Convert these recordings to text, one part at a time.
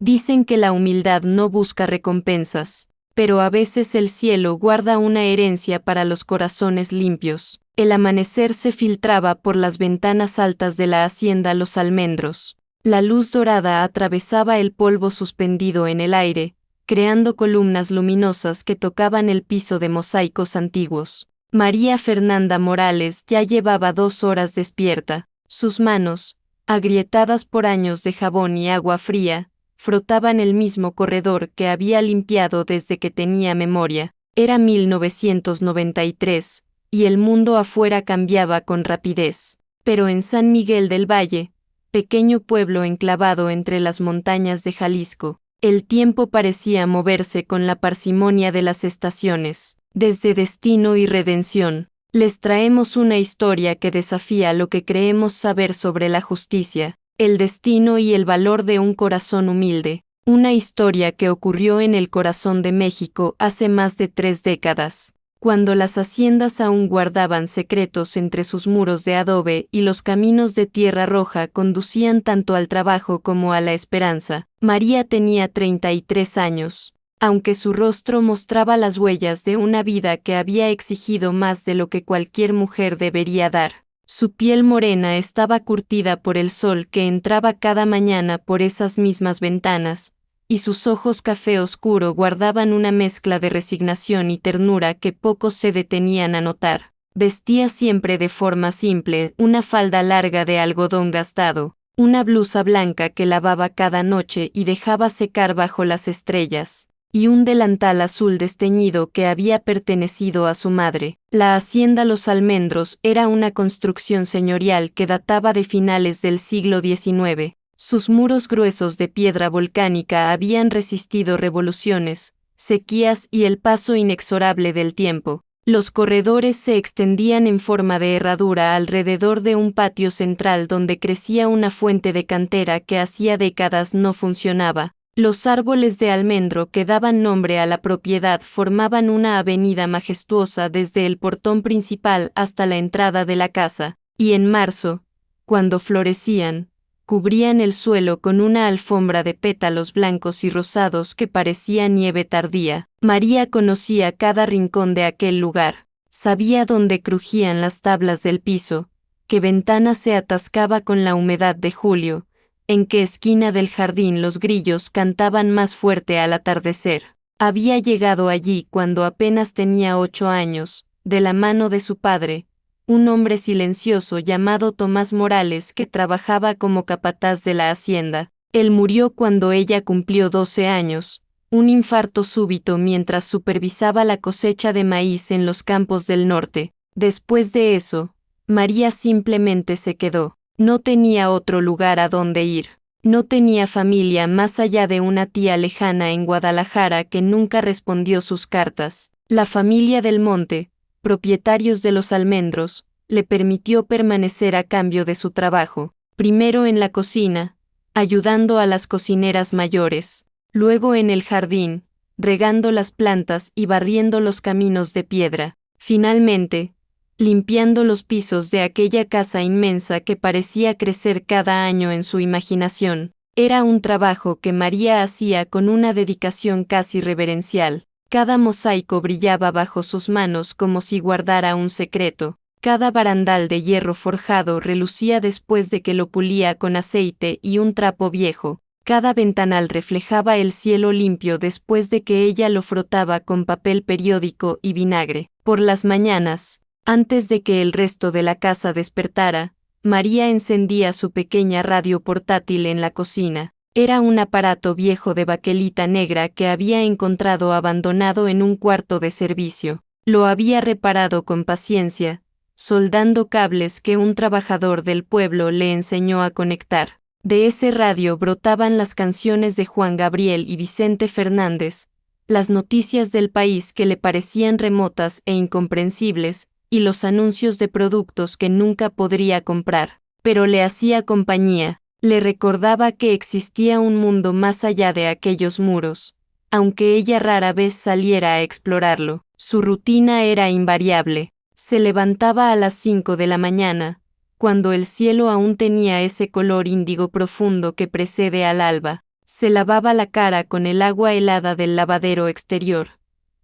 Dicen que la humildad no busca recompensas, pero a veces el cielo guarda una herencia para los corazones limpios. El amanecer se filtraba por las ventanas altas de la hacienda Los Almendros. La luz dorada atravesaba el polvo suspendido en el aire, creando columnas luminosas que tocaban el piso de mosaicos antiguos. María Fernanda Morales ya llevaba 2 horas despierta. Sus manos, agrietadas por años de jabón y agua fría, frotaban el mismo corredor que había limpiado desde que tenía memoria. Era 1993, y el mundo afuera cambiaba con rapidez. Pero en San Miguel del Valle, pequeño pueblo enclavado entre las montañas de Jalisco, el tiempo parecía moverse con la parsimonia de las estaciones. Desde Destino y Redención, les traemos una historia que desafía lo que creemos saber sobre la justicia, el destino y el valor de un corazón humilde. Una historia que ocurrió en el corazón de México hace más de 3 décadas, cuando las haciendas aún guardaban secretos entre sus muros de adobe y los caminos de tierra roja conducían tanto al trabajo como a la esperanza. María tenía 33 años, aunque su rostro mostraba las huellas de una vida que había exigido más de lo que cualquier mujer debería dar. Su piel morena estaba curtida por el sol que entraba cada mañana por esas mismas ventanas, y sus ojos café oscuro guardaban una mezcla de resignación y ternura que pocos se detenían a notar. Vestía siempre de forma simple, una falda larga de algodón gastado, una blusa blanca que lavaba cada noche y dejaba secar bajo las estrellas, y un delantal azul desteñido que había pertenecido a su madre. La hacienda Los Almendros era una construcción señorial que databa de finales del siglo XIX. Sus muros gruesos de piedra volcánica habían resistido revoluciones, sequías y el paso inexorable del tiempo. Los corredores se extendían en forma de herradura alrededor de un patio central donde crecía una fuente de cantera que hacía décadas no funcionaba. Los árboles de almendro que daban nombre a la propiedad formaban una avenida majestuosa desde el portón principal hasta la entrada de la casa, y en marzo, cuando florecían, cubrían el suelo con una alfombra de pétalos blancos y rosados que parecía nieve tardía. María conocía cada rincón de aquel lugar, sabía dónde crujían las tablas del piso, qué ventana se atascaba con la humedad de julio, en qué esquina del jardín los grillos cantaban más fuerte al atardecer. Había llegado allí cuando apenas tenía 8 años, de la mano de su padre, un hombre silencioso llamado Tomás Morales que trabajaba como capataz de la hacienda. Él murió cuando ella cumplió 12 años, un infarto súbito mientras supervisaba la cosecha de maíz en los campos del norte. Después de eso, María simplemente se quedó. No tenía otro lugar a donde ir. No tenía familia más allá de una tía lejana en Guadalajara que nunca respondió sus cartas. La familia del Monte, propietarios de Los Almendros, le permitió permanecer a cambio de su trabajo, primero en la cocina, ayudando a las cocineras mayores, luego en el jardín, regando las plantas y barriendo los caminos de piedra, finalmente, limpiando los pisos de aquella casa inmensa que parecía crecer cada año en su imaginación. Era un trabajo que María hacía con una dedicación casi reverencial. Cada mosaico brillaba bajo sus manos como si guardara un secreto. Cada barandal de hierro forjado relucía después de que lo pulía con aceite y un trapo viejo. Cada ventanal reflejaba el cielo limpio después de que ella lo frotaba con papel periódico y vinagre. Por las mañanas, antes de que el resto de la casa despertara, María encendía su pequeña radio portátil en la cocina. Era un aparato viejo de baquelita negra que había encontrado abandonado en un cuarto de servicio. Lo había reparado con paciencia, soldando cables que un trabajador del pueblo le enseñó a conectar. De ese radio brotaban las canciones de Juan Gabriel y Vicente Fernández, las noticias del país que le parecían remotas e incomprensibles, y los anuncios de productos que nunca podría comprar, pero le hacía compañía. Le recordaba que existía un mundo más allá de aquellos muros, aunque ella rara vez saliera a explorarlo. Su rutina era invariable. Se levantaba a las 5 de la mañana, cuando el cielo aún tenía ese color índigo profundo que precede al alba. Se lavaba la cara con el agua helada del lavadero exterior,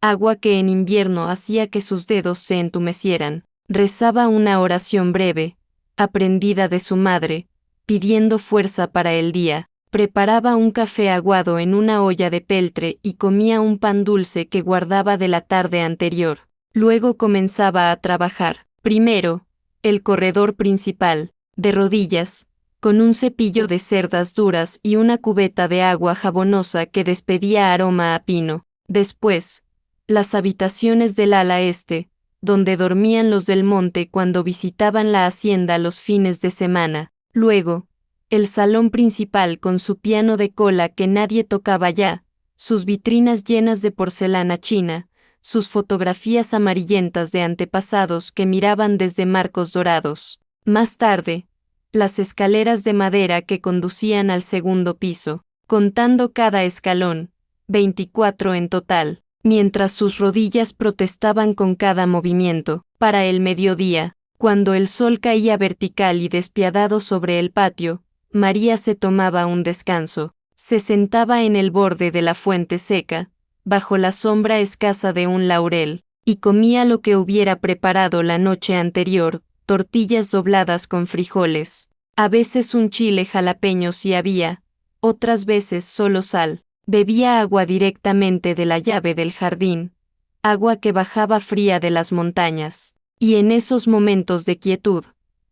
agua que en invierno hacía que sus dedos se entumecieran. Rezaba una oración breve, aprendida de su madre, pidiendo fuerza para el día. Preparaba un café aguado en una olla de peltre y comía un pan dulce que guardaba de la tarde anterior. Luego comenzaba a trabajar. Primero, el corredor principal, de rodillas, con un cepillo de cerdas duras y una cubeta de agua jabonosa que despedía aroma a pino. Después, las habitaciones del ala este, donde dormían los del monte cuando visitaban la hacienda los fines de semana. Luego, el salón principal con su piano de cola que nadie tocaba ya, sus vitrinas llenas de porcelana china, sus fotografías amarillentas de antepasados que miraban desde marcos dorados. Más tarde, las escaleras de madera que conducían al segundo piso, contando cada escalón, 24 en total, mientras sus rodillas protestaban con cada movimiento. Para el mediodía, cuando el sol caía vertical y despiadado sobre el patio, María se tomaba un descanso. Se sentaba en el borde de la fuente seca, bajo la sombra escasa de un laurel, y comía lo que hubiera preparado la noche anterior, tortillas dobladas con frijoles, a veces un chile jalapeño si había, otras veces solo sal. Bebía agua directamente de la llave del jardín, agua que bajaba fría de las montañas, y en esos momentos de quietud,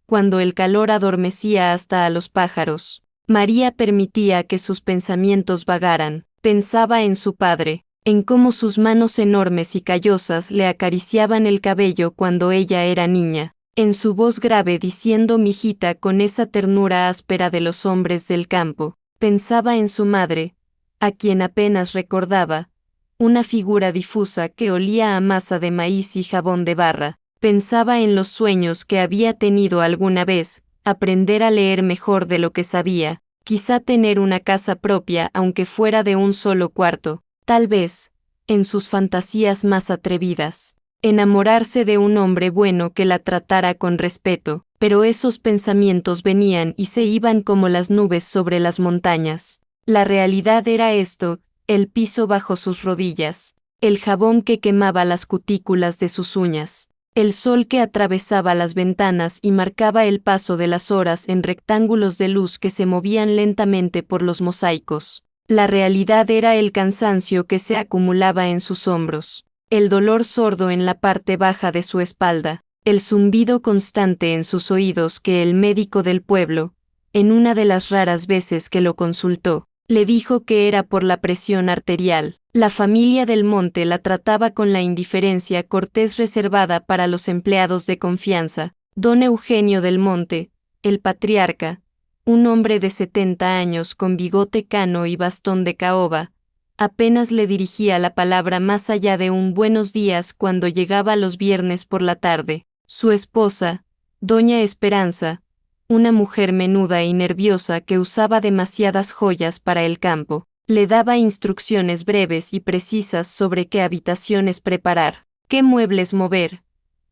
cuando el calor adormecía hasta a los pájaros, María permitía que sus pensamientos vagaran. Pensaba en su padre, en cómo sus manos enormes y callosas le acariciaban el cabello cuando ella era niña, en su voz grave diciendo mijita con esa ternura áspera de los hombres del campo. Pensaba en su madre, a quien apenas recordaba, una figura difusa que olía a masa de maíz y jabón de barra. Pensaba en los sueños que había tenido alguna vez, aprender a leer mejor de lo que sabía, quizá tener una casa propia aunque fuera de un solo cuarto, tal vez, en sus fantasías más atrevidas, enamorarse de un hombre bueno que la tratara con respeto, pero esos pensamientos venían y se iban como las nubes sobre las montañas. La realidad era esto, el piso bajo sus rodillas, el jabón que quemaba las cutículas de sus uñas, el sol que atravesaba las ventanas y marcaba el paso de las horas en rectángulos de luz que se movían lentamente por los mosaicos. La realidad era el cansancio que se acumulaba en sus hombros, el dolor sordo en la parte baja de su espalda, el zumbido constante en sus oídos que el médico del pueblo, en una de las raras veces que lo consultó, le dijo que era por la presión arterial. La familia del monte la trataba con la indiferencia cortés reservada para los empleados de confianza. Don Eugenio del Monte, el patriarca, un hombre de 70 años con bigote cano y bastón de caoba, apenas le dirigía la palabra más allá de un buenos días cuando llegaba los viernes por la tarde. Su esposa, doña Esperanza, una mujer menuda y nerviosa que usaba demasiadas joyas para el campo, le daba instrucciones breves y precisas sobre qué habitaciones preparar, qué muebles mover,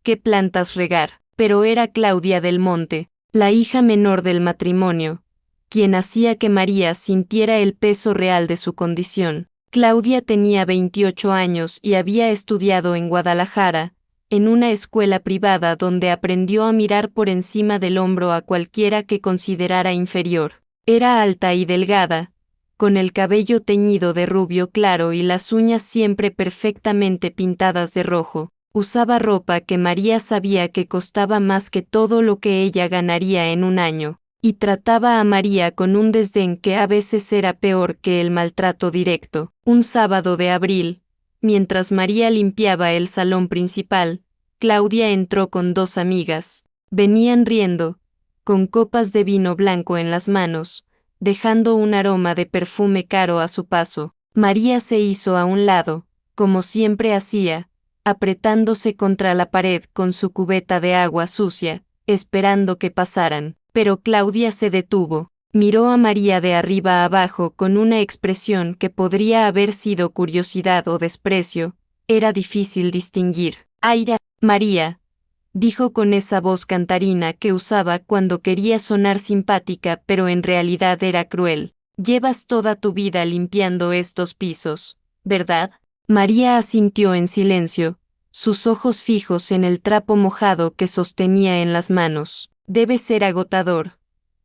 qué plantas regar, pero era Claudia del Monte, la hija menor del matrimonio, quien hacía que María sintiera el peso real de su condición. Claudia tenía 28 años y había estudiado en Guadalajara, en una escuela privada donde aprendió a mirar por encima del hombro a cualquiera que considerara inferior. Era alta y delgada, con el cabello teñido de rubio claro y las uñas siempre perfectamente pintadas de rojo. Usaba ropa que María sabía que costaba más que todo lo que ella ganaría en un año, y trataba a María con un desdén que a veces era peor que el maltrato directo. Un sábado de abril, mientras María limpiaba el salón principal, Claudia entró con dos amigas. Venían riendo, con copas de vino blanco en las manos, dejando un aroma de perfume caro a su paso. María se hizo a un lado, como siempre hacía, apretándose contra la pared con su cubeta de agua sucia, esperando que pasaran. Pero Claudia se detuvo, miró a María de arriba a abajo con una expresión que podría haber sido curiosidad o desprecio, era difícil distinguir. «Aira, María», dijo con esa voz cantarina que usaba cuando quería sonar simpática pero en realidad era cruel. Llevas toda tu vida limpiando estos pisos, ¿verdad? María asintió en silencio, sus ojos fijos en el trapo mojado que sostenía en las manos. Debe ser agotador,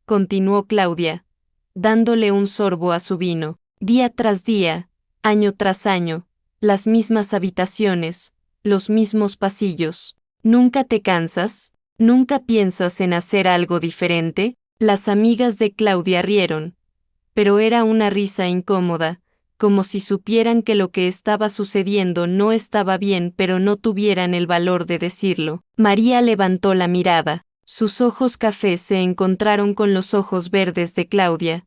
continuó Claudia, dándole un sorbo a su vino. Día tras día, año tras año, las mismas habitaciones, los mismos pasillos. ¿Nunca te cansas? ¿Nunca piensas en hacer algo diferente? Las amigas de Claudia rieron, pero era una risa incómoda, como si supieran que lo que estaba sucediendo no estaba bien pero no tuvieran el valor de decirlo. María levantó la mirada, sus ojos cafés se encontraron con los ojos verdes de Claudia,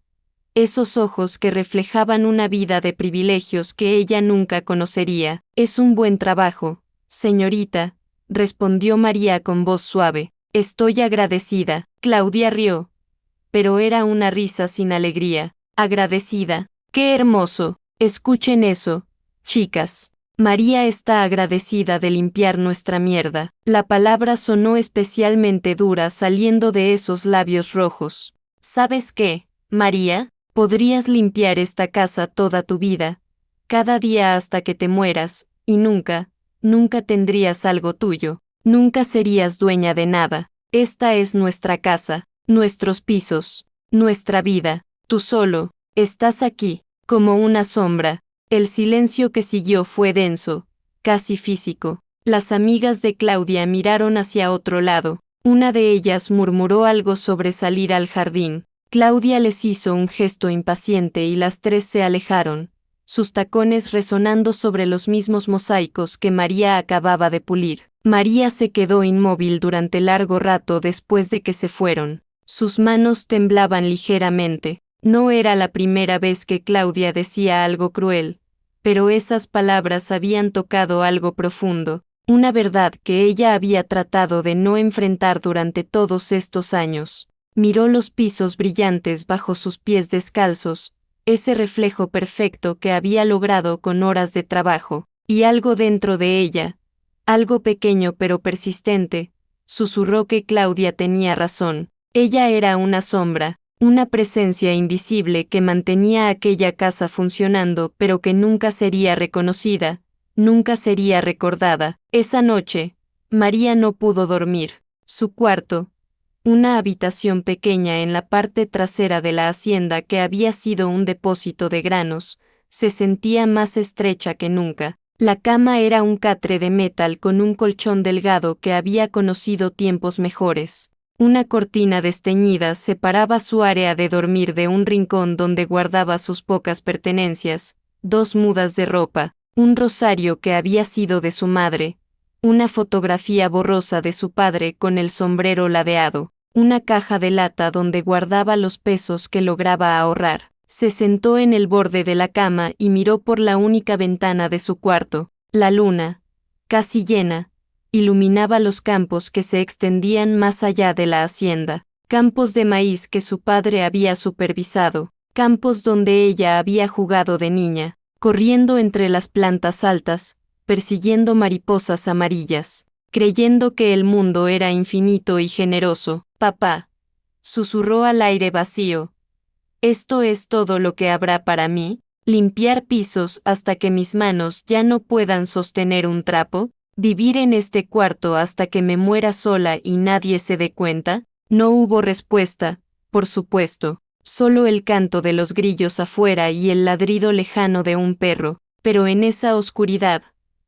esos ojos que reflejaban una vida de privilegios que ella nunca conocería. Es un buen trabajo, señorita, respondió María con voz suave. Estoy agradecida. Claudia rió, pero era una risa sin alegría. Agradecida. ¡Qué hermoso! Escuchen eso, chicas. María está agradecida de limpiar nuestra mierda. La palabra sonó especialmente dura saliendo de esos labios rojos. ¿Sabes qué, María? Podrías limpiar esta casa toda tu vida, cada día hasta que te mueras, y nunca, nunca tendrías algo tuyo, nunca serías dueña de nada. Esta es nuestra casa, nuestros pisos, nuestra vida. Tú solo, estás aquí, como una sombra. El silencio que siguió fue denso, casi físico. Las amigas de Claudia miraron hacia otro lado. Una de ellas murmuró algo sobre salir al jardín. Claudia les hizo un gesto impaciente y las tres se alejaron, sus tacones resonando sobre los mismos mosaicos que María acababa de pulir. María se quedó inmóvil durante largo rato después de que se fueron. Sus manos temblaban ligeramente. No era la primera vez que Claudia decía algo cruel, pero esas palabras habían tocado algo profundo, una verdad que ella había tratado de no enfrentar durante todos estos años. Miró los pisos brillantes bajo sus pies descalzos, ese reflejo perfecto que había logrado con horas de trabajo, y algo dentro de ella, algo pequeño pero persistente, susurró que Claudia tenía razón. Ella era una sombra, una presencia invisible que mantenía aquella casa funcionando pero que nunca sería reconocida, nunca sería recordada. Esa noche, María no pudo dormir. Su cuarto, una habitación pequeña en la parte trasera de la hacienda que había sido un depósito de granos, se sentía más estrecha que nunca. La cama era un catre de metal con un colchón delgado que había conocido tiempos mejores. Una cortina desteñida separaba su área de dormir de un rincón donde guardaba sus pocas pertenencias, 2 mudas de ropa, un rosario que había sido de su madre, una fotografía borrosa de su padre con el sombrero ladeado, una caja de lata donde guardaba los pesos que lograba ahorrar. Se sentó en el borde de la cama y miró por la única ventana de su cuarto. La luna, casi llena, iluminaba los campos que se extendían más allá de la hacienda, campos de maíz que su padre había supervisado, campos donde ella había jugado de niña, corriendo entre las plantas altas, persiguiendo mariposas amarillas, creyendo que el mundo era infinito y generoso. Papá, susurró al aire vacío. ¿Esto es todo lo que habrá para mí? ¿Limpiar pisos hasta que mis manos ya no puedan sostener un trapo? ¿Vivir en este cuarto hasta que me muera sola y nadie se dé cuenta? No hubo respuesta, por supuesto, solo el canto de los grillos afuera y el ladrido lejano de un perro, pero en esa oscuridad,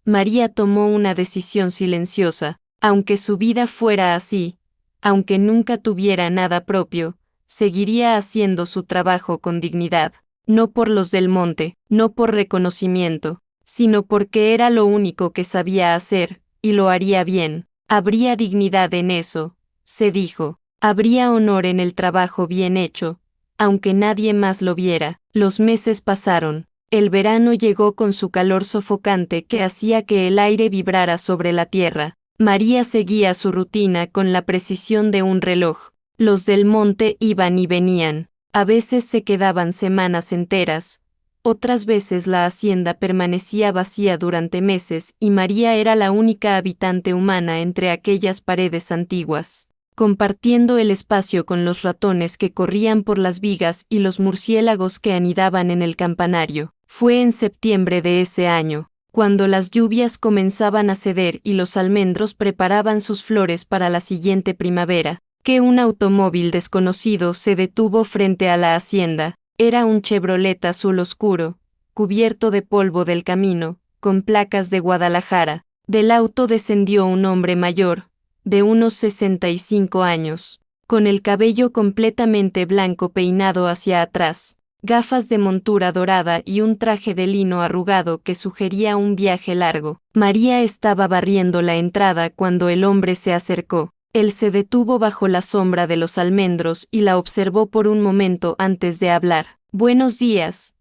María tomó una decisión silenciosa. Aunque su vida fuera así, aunque nunca tuviera nada propio, seguiría haciendo su trabajo con dignidad, no por los del monte, no por reconocimiento, sino porque era lo único que sabía hacer, y lo haría bien. Habría dignidad en eso, se dijo, habría honor en el trabajo bien hecho, aunque nadie más lo viera. Los meses pasaron. El verano llegó con su calor sofocante que hacía que el aire vibrara sobre la tierra. María seguía su rutina con la precisión de un reloj. Los del monte iban y venían. A veces se quedaban semanas enteras. Otras veces la hacienda permanecía vacía durante meses y María era la única habitante humana entre aquellas paredes antiguas. compartiendo el espacio con los ratones que corrían por las vigas y los murciélagos que anidaban en el campanario. Fue en septiembre de ese año, cuando las lluvias comenzaban a ceder y los almendros preparaban sus flores para la siguiente primavera, que un automóvil desconocido se detuvo frente a la hacienda. Era un Chevrolet azul oscuro, cubierto de polvo del camino, con placas de Guadalajara. Del auto descendió un hombre mayor, de unos 65 años, con el cabello completamente blanco peinado hacia atrás, gafas de montura dorada y un traje de lino arrugado que sugería un viaje largo. María estaba barriendo la entrada cuando el hombre se acercó. Él se detuvo bajo la sombra de los almendros y la observó por un momento antes de hablar. «Buenos días»,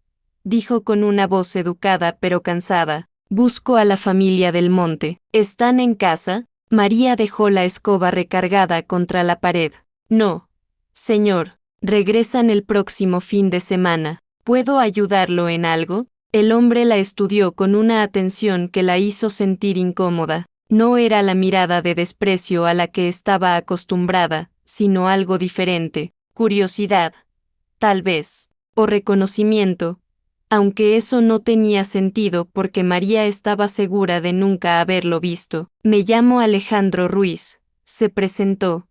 dijo con una voz educada pero cansada. «Busco a la familia del monte. ¿Están en casa?» María dejó la escoba recargada contra la pared. «No, señor, regresan el próximo fin de semana. ¿Puedo ayudarlo en algo?» El hombre la estudió con una atención que la hizo sentir incómoda. No era la mirada de desprecio a la que estaba acostumbrada, sino algo diferente, curiosidad, tal vez, o reconocimiento, aunque eso no tenía sentido porque María estaba segura de nunca haberlo visto. «Me llamo Alejandro Ruiz», se presentó,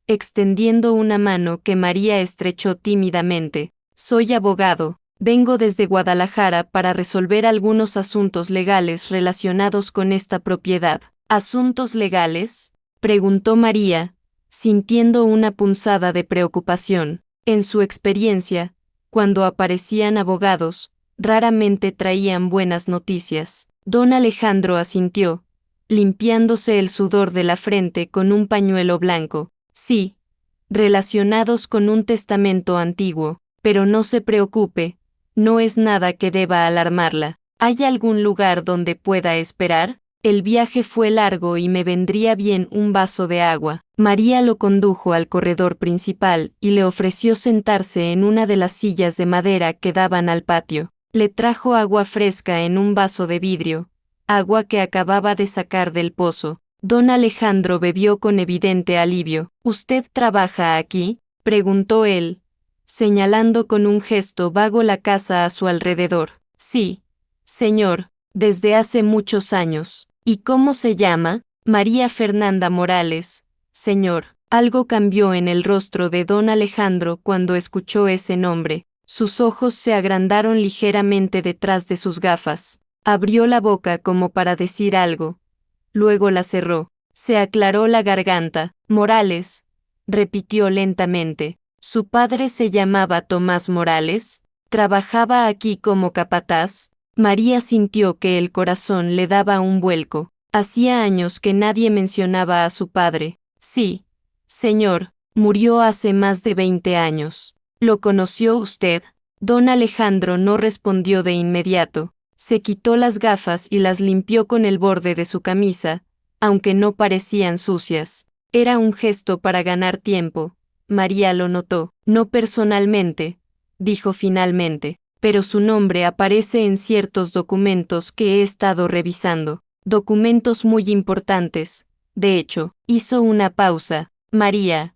extendiendo una mano que María estrechó tímidamente. «Soy abogado. Vengo desde Guadalajara para resolver algunos asuntos legales relacionados con esta propiedad». «¿Asuntos legales?», preguntó María, sintiendo una punzada de preocupación. En su experiencia, cuando aparecían abogados, raramente traían buenas noticias. Don Alejandro asintió, limpiándose el sudor de la frente con un pañuelo blanco. «Sí, relacionados con un testamento antiguo, pero no se preocupe, no es nada que deba alarmarla. ¿Hay algún lugar donde pueda esperar? El viaje fue largo y me vendría bien un vaso de agua». María lo condujo al corredor principal y le ofreció sentarse en una de las sillas de madera que daban al patio. Le trajo agua fresca en un vaso de vidrio, agua que acababa de sacar del pozo. Don Alejandro bebió con evidente alivio. «¿Usted trabaja aquí?», preguntó él, señalando con un gesto vago la casa a su alrededor. «Sí, señor, desde hace muchos años». «¿Y cómo se llama?». «María Fernanda Morales, señor». Algo cambió en el rostro de don Alejandro cuando escuchó ese nombre. Sus ojos se agrandaron ligeramente detrás de sus gafas. Abrió la boca como para decir algo. Luego la cerró. Se aclaró la garganta. «Morales», repitió lentamente. «¿Su padre se llamaba Tomás Morales? ¿Trabajaba aquí como capataz?». María sintió que el corazón le daba un vuelco. Hacía años que nadie mencionaba a su padre. «Sí, señor, murió hace más de 20 años». «¿Lo conoció usted?». Don Alejandro no respondió de inmediato. Se quitó las gafas y las limpió con el borde de su camisa, aunque no parecían sucias. Era un gesto para ganar tiempo. María lo notó. «No personalmente», dijo finalmente, «pero su nombre aparece en ciertos documentos que he estado revisando. Documentos muy importantes. De hecho». Hizo una pausa. «María,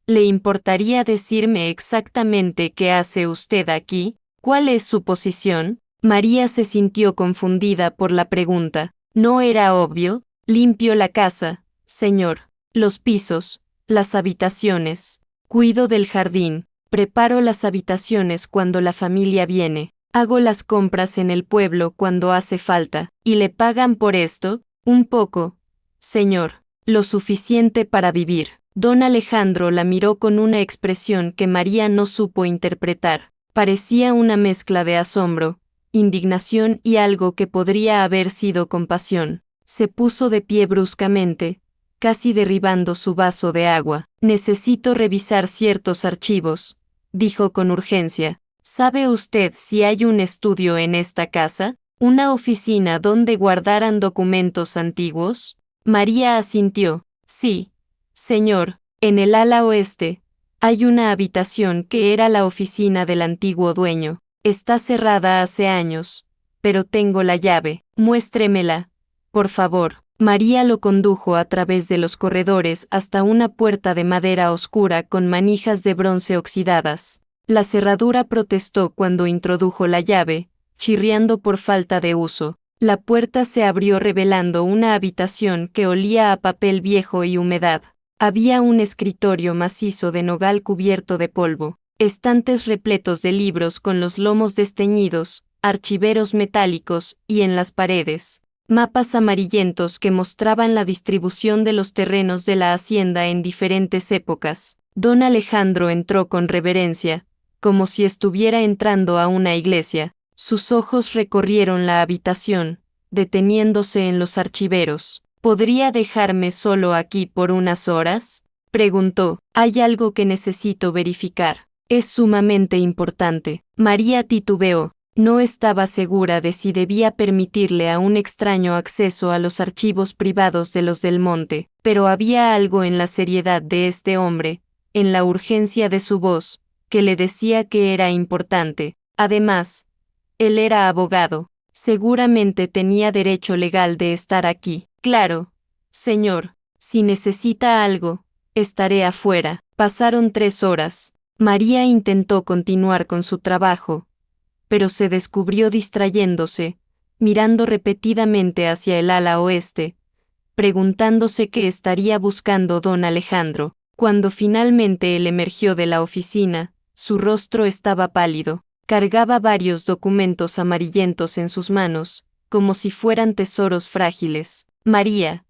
¿le importaría decirme exactamente qué hace usted aquí? ¿Cuál es su posición?». María se sintió confundida por la pregunta. ¿No era obvio? «Limpio la casa, señor. Los pisos, las habitaciones. Cuido del jardín. Preparo las habitaciones cuando la familia viene. Hago las compras en el pueblo cuando hace falta. ¿Y le pagan por esto?». «Un poco, señor. Lo suficiente para vivir». Don Alejandro la miró con una expresión que María no supo interpretar. Parecía una mezcla de asombro, indignación y algo que podría haber sido compasión. Se puso de pie bruscamente, casi derribando su vaso de agua. «Necesito revisar ciertos archivos», dijo con urgencia. «¿Sabe usted si hay un estudio en esta casa? ¿Una oficina donde guardaran documentos antiguos?». María asintió. «Sí, señor, en el ala oeste. Hay una habitación que era la oficina del antiguo dueño. Está cerrada hace años, pero tengo la llave. Muéstremela, por favor». María lo condujo a través de los corredores hasta una puerta de madera oscura con manijas de bronce oxidadas. La cerradura protestó cuando introdujo la llave, chirriando por falta de uso. La puerta se abrió revelando una habitación que olía a papel viejo y humedad. Había un escritorio macizo de nogal cubierto de polvo, estantes repletos de libros con los lomos desteñidos, archiveros metálicos y en las paredes, mapas amarillentos que mostraban la distribución de los terrenos de la hacienda en diferentes épocas. Don Alejandro entró con reverencia, como si estuviera entrando a una iglesia. Sus ojos recorrieron la habitación, deteniéndose en los archiveros. ¿Podría dejarme solo aquí por unas horas?, preguntó. Hay algo que necesito verificar. Es sumamente importante. María titubeó. No estaba segura de si debía permitirle a un extraño acceso a los archivos privados de los Del Monte, pero había algo en la seriedad de este hombre, en la urgencia de su voz, que le decía que era importante. Además, él era abogado. Seguramente tenía derecho legal de estar aquí. Claro, señor. Si necesita algo, estaré afuera. Pasaron 3 horas. María intentó continuar con su trabajo, pero se descubrió distrayéndose, mirando repetidamente hacia el ala oeste, preguntándose qué estaría buscando don Alejandro. Cuando finalmente él emergió de la oficina, su rostro estaba pálido. Cargaba varios documentos amarillentos en sus manos, como si fueran tesoros frágiles. María,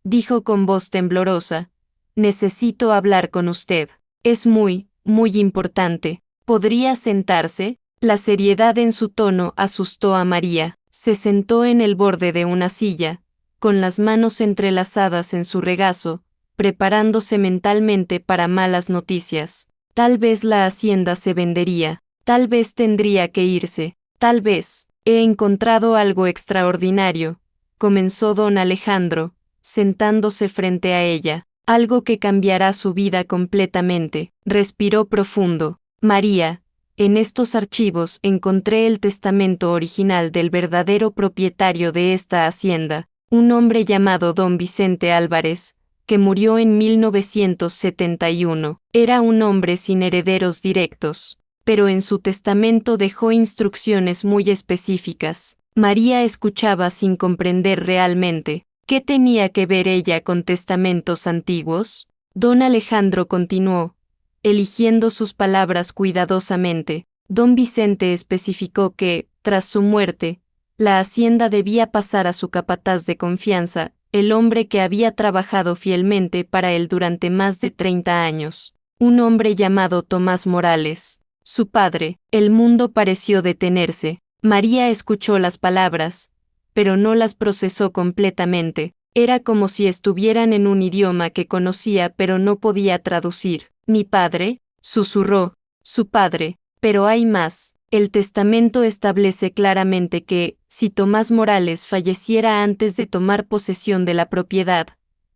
dijo con voz temblorosa, necesito hablar con usted. Es muy importante. ¿Podría sentarse? La seriedad en su tono asustó a María. Se sentó en el borde de una silla, con las manos entrelazadas en su regazo, preparándose mentalmente para malas noticias. Tal vez la hacienda se vendería. Tal vez tendría que irse. Tal vez. He encontrado algo extraordinario, comenzó don Alejandro, sentándose frente a ella. Algo que cambiará su vida completamente. Respiró profundo. María, en estos archivos encontré el testamento original del verdadero propietario de esta hacienda, un hombre llamado don Vicente Álvarez, que murió en 1971. Era un hombre sin herederos directos, pero en su testamento dejó instrucciones muy específicas. María escuchaba sin comprender realmente. ¿Qué tenía que ver ella con testamentos antiguos? Don Alejandro continuó, eligiendo sus palabras cuidadosamente. Don Vicente especificó que, tras su muerte, la hacienda debía pasar a su capataz de confianza, el hombre que había trabajado fielmente para él durante más de 30 años, un hombre llamado Tomás Morales. Su padre. El mundo pareció detenerse. María escuchó las palabras, pero no las procesó completamente. Era como si estuvieran en un idioma que conocía pero no podía traducir. ¿Mi padre?, susurró. Su padre. Pero hay más. El testamento establece claramente que, si Tomás Morales falleciera antes de tomar posesión de la propiedad,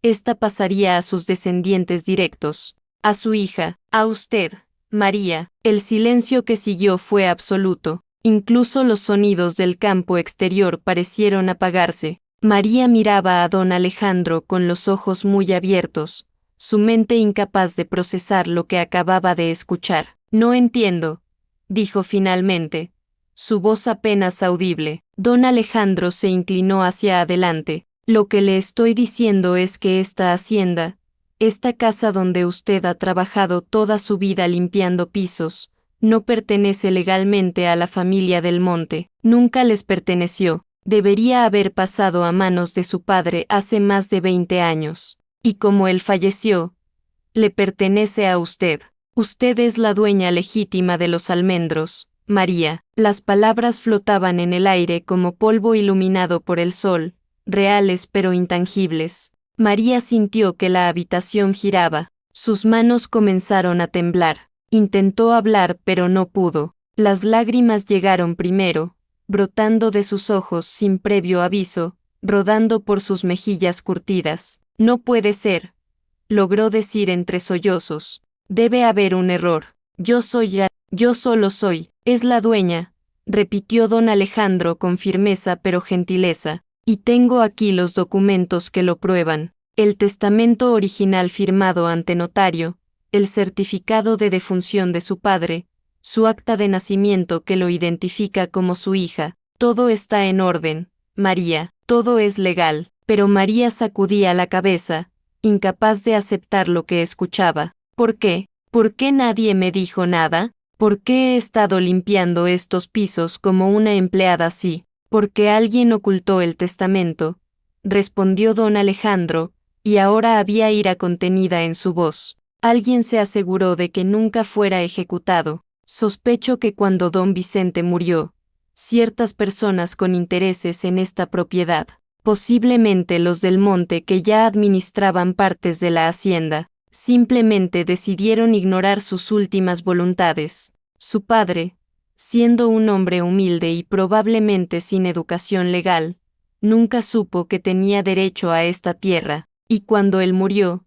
esta pasaría a sus descendientes directos. A su hija, a usted, María. El silencio que siguió fue absoluto. Incluso los sonidos del campo exterior parecieron apagarse. María miraba a don Alejandro con los ojos muy abiertos, su mente incapaz de procesar lo que acababa de escuchar. No entiendo, dijo finalmente, su voz apenas audible. Don Alejandro se inclinó hacia adelante. Lo que le estoy diciendo es que esta hacienda, esta casa donde usted ha trabajado toda su vida limpiando pisos, no pertenece legalmente a la familia Del Monte. Nunca les perteneció. Debería haber pasado a manos de su padre hace más de 20 años. Y como él falleció, le pertenece a usted. Usted es la dueña legítima de los almendros, María. Las palabras flotaban en el aire como polvo iluminado por el sol, reales pero intangibles. María sintió que la habitación giraba. Sus manos comenzaron a temblar. Intentó hablar pero no pudo. Las lágrimas llegaron primero, brotando de sus ojos sin previo aviso, rodando por sus mejillas curtidas. No puede ser, logró decir entre sollozos. Debe haber un error. Yo solo soy, es la dueña, repitió don Alejandro con firmeza pero gentileza. Y tengo aquí los documentos que lo prueban: el testamento original firmado ante notario, el certificado de defunción de su padre, su acta de nacimiento que lo identifica como su hija. Todo está en orden, María, todo es legal. Pero María sacudía la cabeza, incapaz de aceptar lo que escuchaba. ¿Por qué? ¿Por qué nadie me dijo nada? ¿Por qué he estado limpiando estos pisos como una empleada así? Porque alguien ocultó el testamento, respondió don Alejandro, y ahora había ira contenida en su voz. Alguien se aseguró de que nunca fuera ejecutado. Sospecho que cuando don Vicente murió, ciertas personas con intereses en esta propiedad, posiblemente los del monte que ya administraban partes de la hacienda, simplemente decidieron ignorar sus últimas voluntades. Su padre, siendo un hombre humilde y probablemente sin educación legal, nunca supo que tenía derecho a esta tierra, y cuando él murió,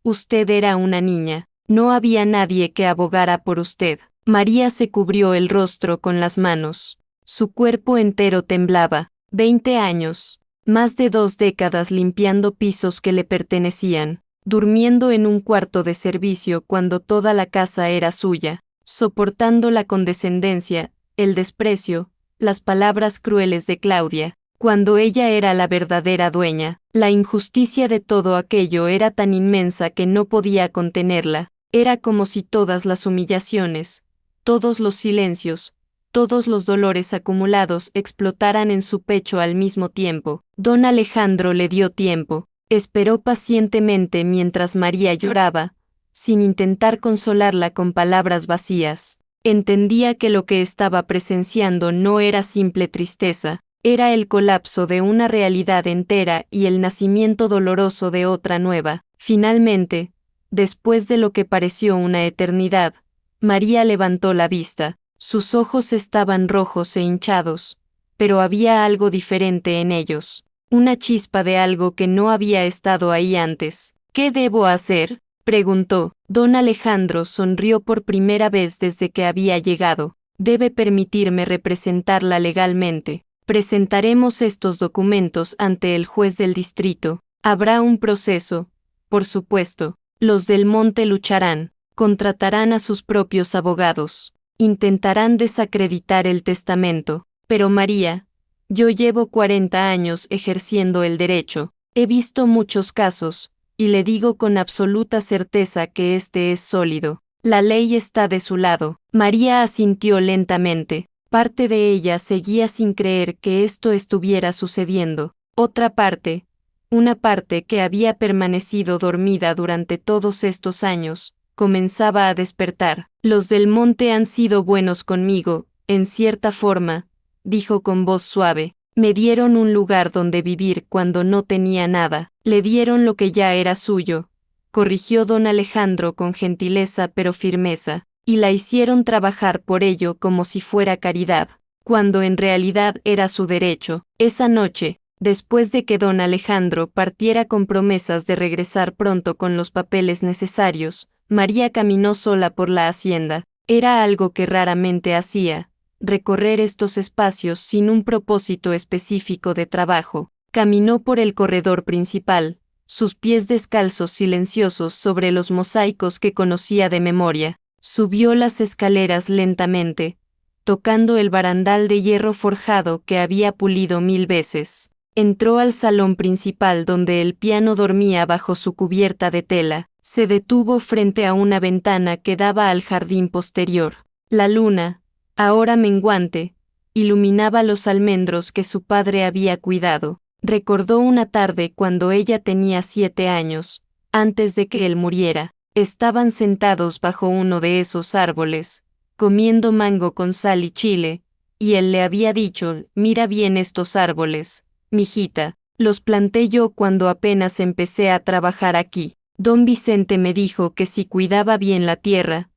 usted era una niña, no había nadie que abogara por usted. María se cubrió el rostro con las manos. Su cuerpo entero temblaba. 20 años, más de 2 décadas limpiando pisos que le pertenecían, durmiendo en un cuarto de servicio cuando toda la casa era suya, soportando la condescendencia, el desprecio, las palabras crueles de Claudia, cuando ella era la verdadera dueña. La injusticia de todo aquello era tan inmensa que no podía contenerla. Era como si todas las humillaciones, todos los silencios, todos los dolores acumulados explotaran en su pecho al mismo tiempo. Don Alejandro le dio tiempo, esperó pacientemente mientras María lloraba, sin intentar consolarla con palabras vacías. Entendía que lo que estaba presenciando no era simple tristeza, era el colapso de una realidad entera y el nacimiento doloroso de otra nueva. Finalmente, después de lo que pareció una eternidad, María levantó la vista. Sus ojos estaban rojos e hinchados, pero había algo diferente en ellos, una chispa de algo que no había estado ahí antes. ¿Qué debo hacer?, preguntó. Don Alejandro sonrió por primera vez desde que había llegado. Debe permitirme representarla legalmente. Presentaremos estos documentos ante el juez del distrito. Habrá un proceso, por supuesto. Los del monte lucharán, contratarán a sus propios abogados. Intentarán desacreditar el testamento. Pero María, yo llevo 40 años ejerciendo el derecho. He visto muchos casos, y le digo con absoluta certeza que este es sólido. La ley está de su lado. María asintió lentamente. Parte de ella seguía sin creer que esto estuviera sucediendo. Otra parte, una parte que había permanecido dormida durante todos estos años, comenzaba a despertar. Los del monte han sido buenos conmigo, en cierta forma, dijo con voz suave. Me dieron un lugar donde vivir cuando no tenía nada. Le dieron lo que ya era suyo, corrigió don Alejandro con gentileza pero firmeza, y la hicieron trabajar por ello como si fuera caridad, cuando en realidad era su derecho. Esa noche, después de que don Alejandro partiera con promesas de regresar pronto con los papeles necesarios, María caminó sola por la hacienda. Era algo que raramente hacía, recorrer estos espacios sin un propósito específico de trabajo. Caminó por el corredor principal, sus pies descalzos silenciosos sobre los mosaicos que conocía de memoria. Subió las escaleras lentamente, tocando el barandal de hierro forjado que había pulido 1000 veces. Entró al salón principal donde el piano dormía bajo su cubierta de tela. Se detuvo frente a una ventana que daba al jardín posterior. La luna, ahora menguante, iluminaba los almendros que su padre había cuidado. Recordó una tarde cuando ella tenía 7 años, antes de que él muriera. Estaban sentados bajo uno de esos árboles, comiendo mango con sal y chile, y él le había dicho: mira bien estos árboles, mijita, los planté yo cuando apenas empecé a trabajar aquí. Don Vicente me dijo que si cuidaba bien la tierra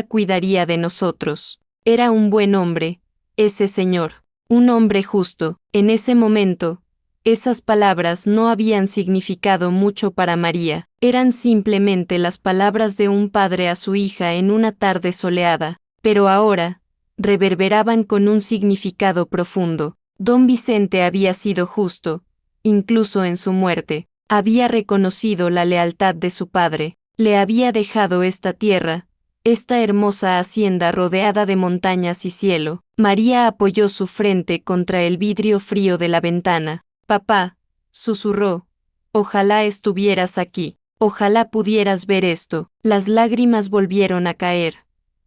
cuidaría de nosotros. Era un buen hombre, ese señor, un hombre justo. En ese momento, esas palabras no habían significado mucho para María, eran simplemente las palabras de un padre a su hija en una tarde soleada, pero ahora, reverberaban con un significado profundo. Don Vicente había sido justo, incluso en su muerte. Había reconocido la lealtad de su padre, le había dejado esta tierra, esta hermosa hacienda rodeada de montañas y cielo. María apoyó su frente contra el vidrio frío de la ventana. Papá, susurró, ojalá estuvieras aquí, ojalá pudieras ver esto. Las lágrimas volvieron a caer,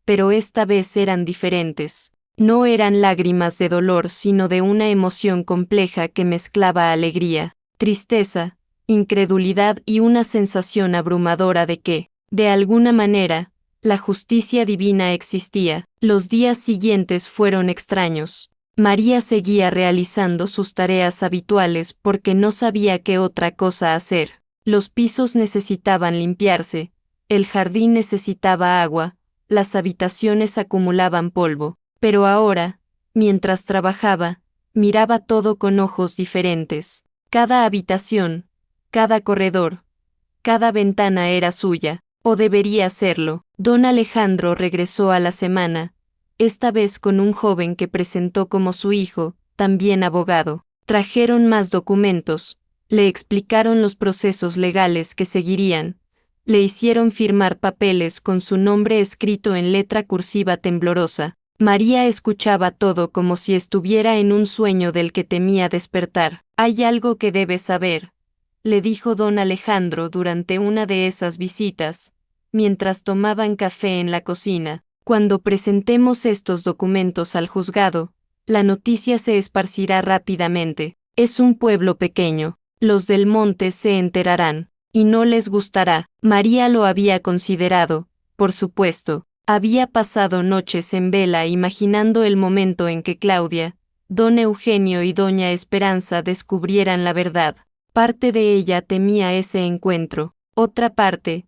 pero esta vez eran diferentes. No eran lágrimas de dolor, sino de una emoción compleja que mezclaba alegría, tristeza, incredulidad y una sensación abrumadora de que, de alguna manera, la justicia divina existía. Los días siguientes fueron extraños. María seguía realizando sus tareas habituales porque no sabía qué otra cosa hacer. Los pisos necesitaban limpiarse, el jardín necesitaba agua, las habitaciones acumulaban polvo. Pero ahora, mientras trabajaba, miraba todo con ojos diferentes. Cada habitación, cada corredor, cada ventana era suya, o debería serlo. Don Alejandro regresó a la semana, esta vez con un joven que presentó como su hijo, también abogado. Trajeron más documentos, le explicaron los procesos legales que seguirían, le hicieron firmar papeles con su nombre escrito en letra cursiva temblorosa. María escuchaba todo como si estuviera en un sueño del que temía despertar. «Hay algo que debes saber», le dijo don Alejandro durante una de esas visitas, mientras tomaban café en la cocina. «Cuando presentemos estos documentos al juzgado, la noticia se esparcirá rápidamente. Es un pueblo pequeño, los del monte se enterarán, y no les gustará». María lo había considerado, por supuesto. Había pasado noches en vela imaginando el momento en que Claudia, don Eugenio y doña Esperanza descubrieran la verdad. Parte de ella temía ese encuentro, otra parte,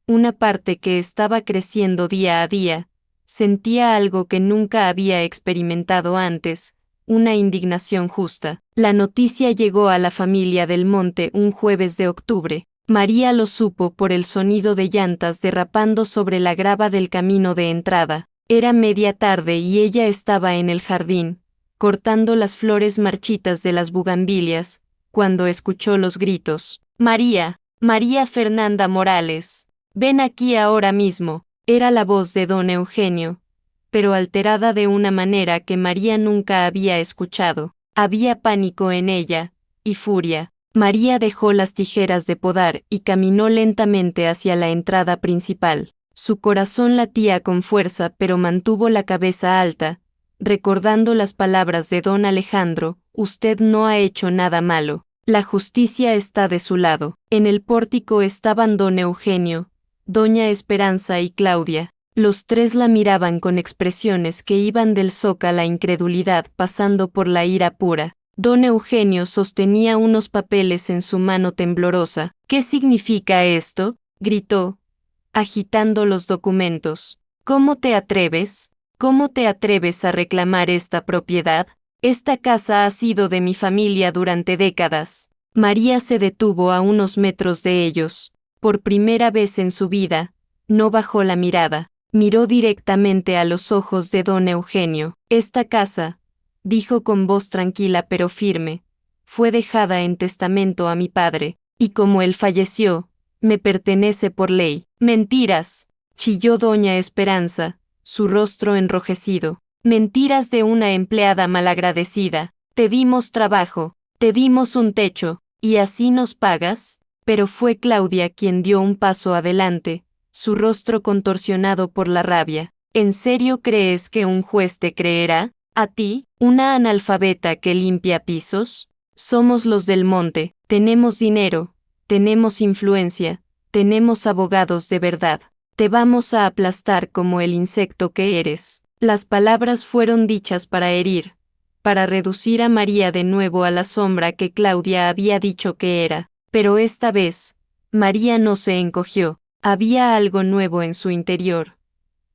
una parte que estaba creciendo día a día, sentía algo que nunca había experimentado antes, una indignación justa. La noticia llegó a la familia del Monte un jueves de octubre. María lo supo por el sonido de llantas derrapando sobre la grava del camino de entrada. Era media tarde y ella estaba en el jardín, cortando las flores marchitas de las bugambilias, cuando escuchó los gritos. «María, María Fernanda Morales, ven aquí ahora mismo». Era la voz de don Eugenio, pero alterada de una manera que María nunca había escuchado. Había pánico en ella, y furia. María dejó las tijeras de podar y caminó lentamente hacia la entrada principal. Su corazón latía con fuerza, pero mantuvo la cabeza alta, recordando las palabras de don Alejandro: «Usted no ha hecho nada malo. La justicia está de su lado». En el pórtico estaban don Eugenio, doña Esperanza y Claudia. Los tres la miraban con expresiones que iban del shock a la incredulidad pasando por la ira pura. Don Eugenio sostenía unos papeles en su mano temblorosa. «¿Qué significa esto?», gritó, agitando los documentos. «¿Cómo te atreves? ¿Cómo te atreves a reclamar esta propiedad? Esta casa ha sido de mi familia durante décadas». María se detuvo a unos metros de ellos. Por primera vez en su vida, no bajó la mirada. Miró directamente a los ojos de don Eugenio. «Esta casa», dijo con voz tranquila pero firme, «fue dejada en testamento a mi padre, y como él falleció, me pertenece por ley». «Mentiras», chilló doña Esperanza, su rostro enrojecido. «Mentiras de una empleada malagradecida. Te dimos trabajo, te dimos un techo, ¿y así nos pagas?». Pero fue Claudia quien dio un paso adelante, su rostro contorsionado por la rabia. «¿En serio crees que un juez te creerá? ¿A ti, una analfabeta que limpia pisos? Somos los del monte, tenemos dinero, tenemos influencia, tenemos abogados de verdad. Te vamos a aplastar como el insecto que eres». Las palabras fueron dichas para herir, para reducir a María de nuevo a la sombra que Claudia había dicho que era. Pero esta vez, María no se encogió. Había algo nuevo en su interior.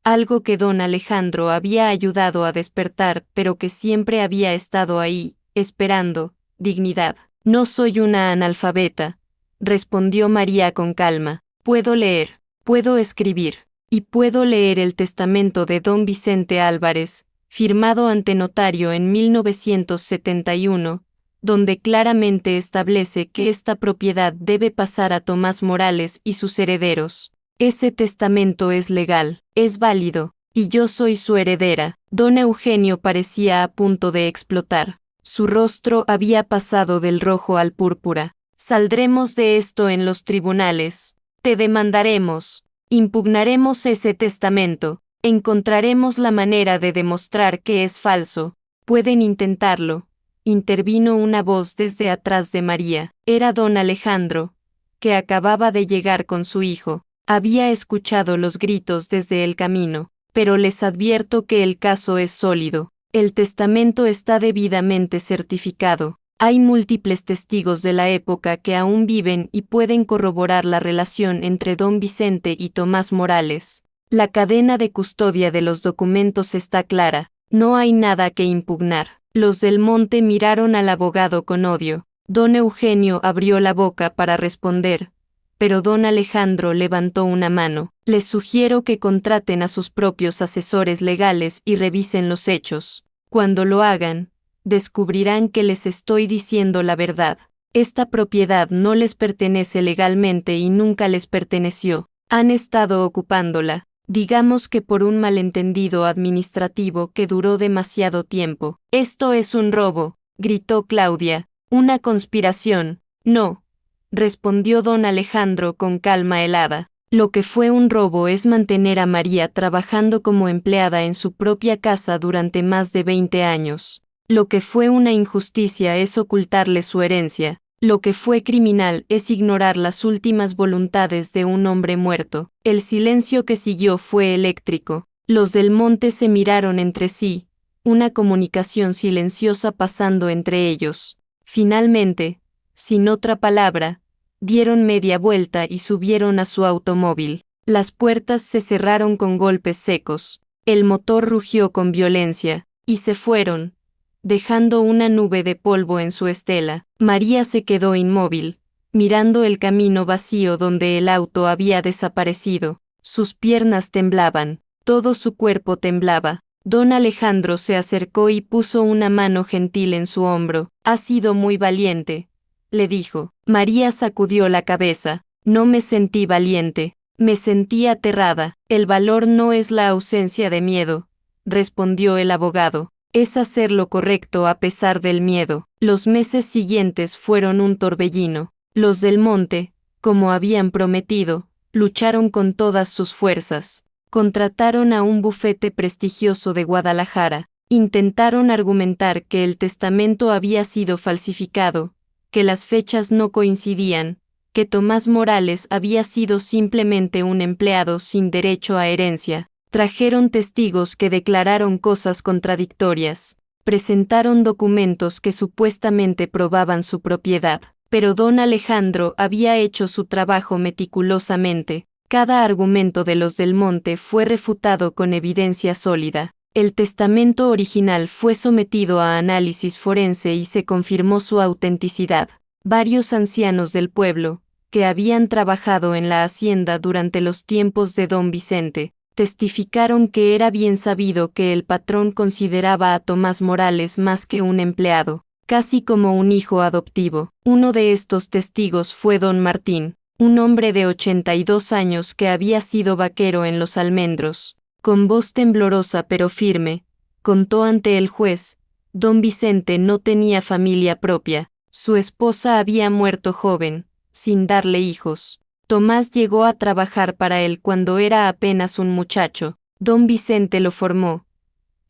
Algo que don Alejandro había ayudado a despertar, pero que siempre había estado ahí, esperando: dignidad. «No soy una analfabeta», respondió María con calma. «Puedo leer, puedo escribir, y puedo leer el testamento de don Vicente Álvarez, firmado ante notario en 1971, donde claramente establece que esta propiedad debe pasar a Tomás Morales y sus herederos. Ese testamento es legal, es válido, y yo soy su heredera. Don Eugenio parecía a punto de explotar. Su rostro había pasado del rojo al púrpura. Saldremos de esto en los tribunales. Te demandaremos. Impugnaremos ese testamento. Encontraremos la manera de demostrar que es falso. Pueden intentarlo. Intervino una voz desde atrás de María. Era don Alejandro, que acababa de llegar con su hijo. Había escuchado los gritos desde el camino, pero les advierto que el caso es sólido. El testamento está debidamente certificado. Hay múltiples testigos de la época que aún viven y pueden corroborar la relación entre don Vicente y Tomás Morales. La cadena de custodia de los documentos está clara. No hay nada que impugnar. Los del Monte miraron al abogado con odio. Don Eugenio abrió la boca para responder, pero don Alejandro levantó una mano. Les sugiero que contraten a sus propios asesores legales y revisen los hechos. Cuando lo hagan, descubrirán que les estoy diciendo la verdad. Esta propiedad no les pertenece legalmente y nunca les perteneció. Han estado ocupándola, digamos que por un malentendido administrativo que duró demasiado tiempo. Esto es un robo, gritó Claudia. Una conspiración. No, respondió don Alejandro con calma helada. Lo que fue un robo es mantener a María trabajando como empleada en su propia casa durante más de 20 años. Lo que fue una injusticia es ocultarle su herencia. Lo que fue criminal es ignorar las últimas voluntades de un hombre muerto. El silencio que siguió fue eléctrico. Los del Monte se miraron entre sí, una comunicación silenciosa pasando entre ellos. Finalmente, sin otra palabra, dieron media vuelta y subieron a su automóvil. Las puertas se cerraron con golpes secos. El motor rugió con violencia, y se fueron, dejando una nube de polvo en su estela. María se quedó inmóvil, mirando el camino vacío donde el auto había desaparecido. Sus piernas temblaban, todo su cuerpo temblaba. Don Alejandro se acercó y puso una mano gentil en su hombro. «Ha sido muy valiente», le dijo. María sacudió la cabeza. «No me sentí valiente, me sentí aterrada». «El valor no es la ausencia de miedo», respondió el abogado. «Es hacer lo correcto a pesar del miedo». Los meses siguientes fueron un torbellino. Los del Monte, como habían prometido, lucharon con todas sus fuerzas. Contrataron a un bufete prestigioso de Guadalajara. Intentaron argumentar que el testamento había sido falsificado, que las fechas no coincidían, que Tomás Morales había sido simplemente un empleado sin derecho a herencia. Trajeron testigos que declararon cosas contradictorias. Presentaron documentos que supuestamente probaban su propiedad. Pero don Alejandro había hecho su trabajo meticulosamente. Cada argumento de los del Monte fue refutado con evidencia sólida. El testamento original fue sometido a análisis forense y se confirmó su autenticidad. Varios ancianos del pueblo, que habían trabajado en la hacienda durante los tiempos de don Vicente, testificaron que era bien sabido que el patrón consideraba a Tomás Morales más que un empleado, casi como un hijo adoptivo. Uno de estos testigos fue don Martín, un hombre de 82 años que había sido vaquero en Los Almendros. Con voz temblorosa pero firme, contó ante el juez, don Vicente no tenía familia propia, su esposa había muerto joven, sin darle hijos. Tomás llegó a trabajar para él cuando era apenas un muchacho. Don Vicente lo formó,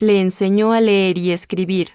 le enseñó a leer y escribir,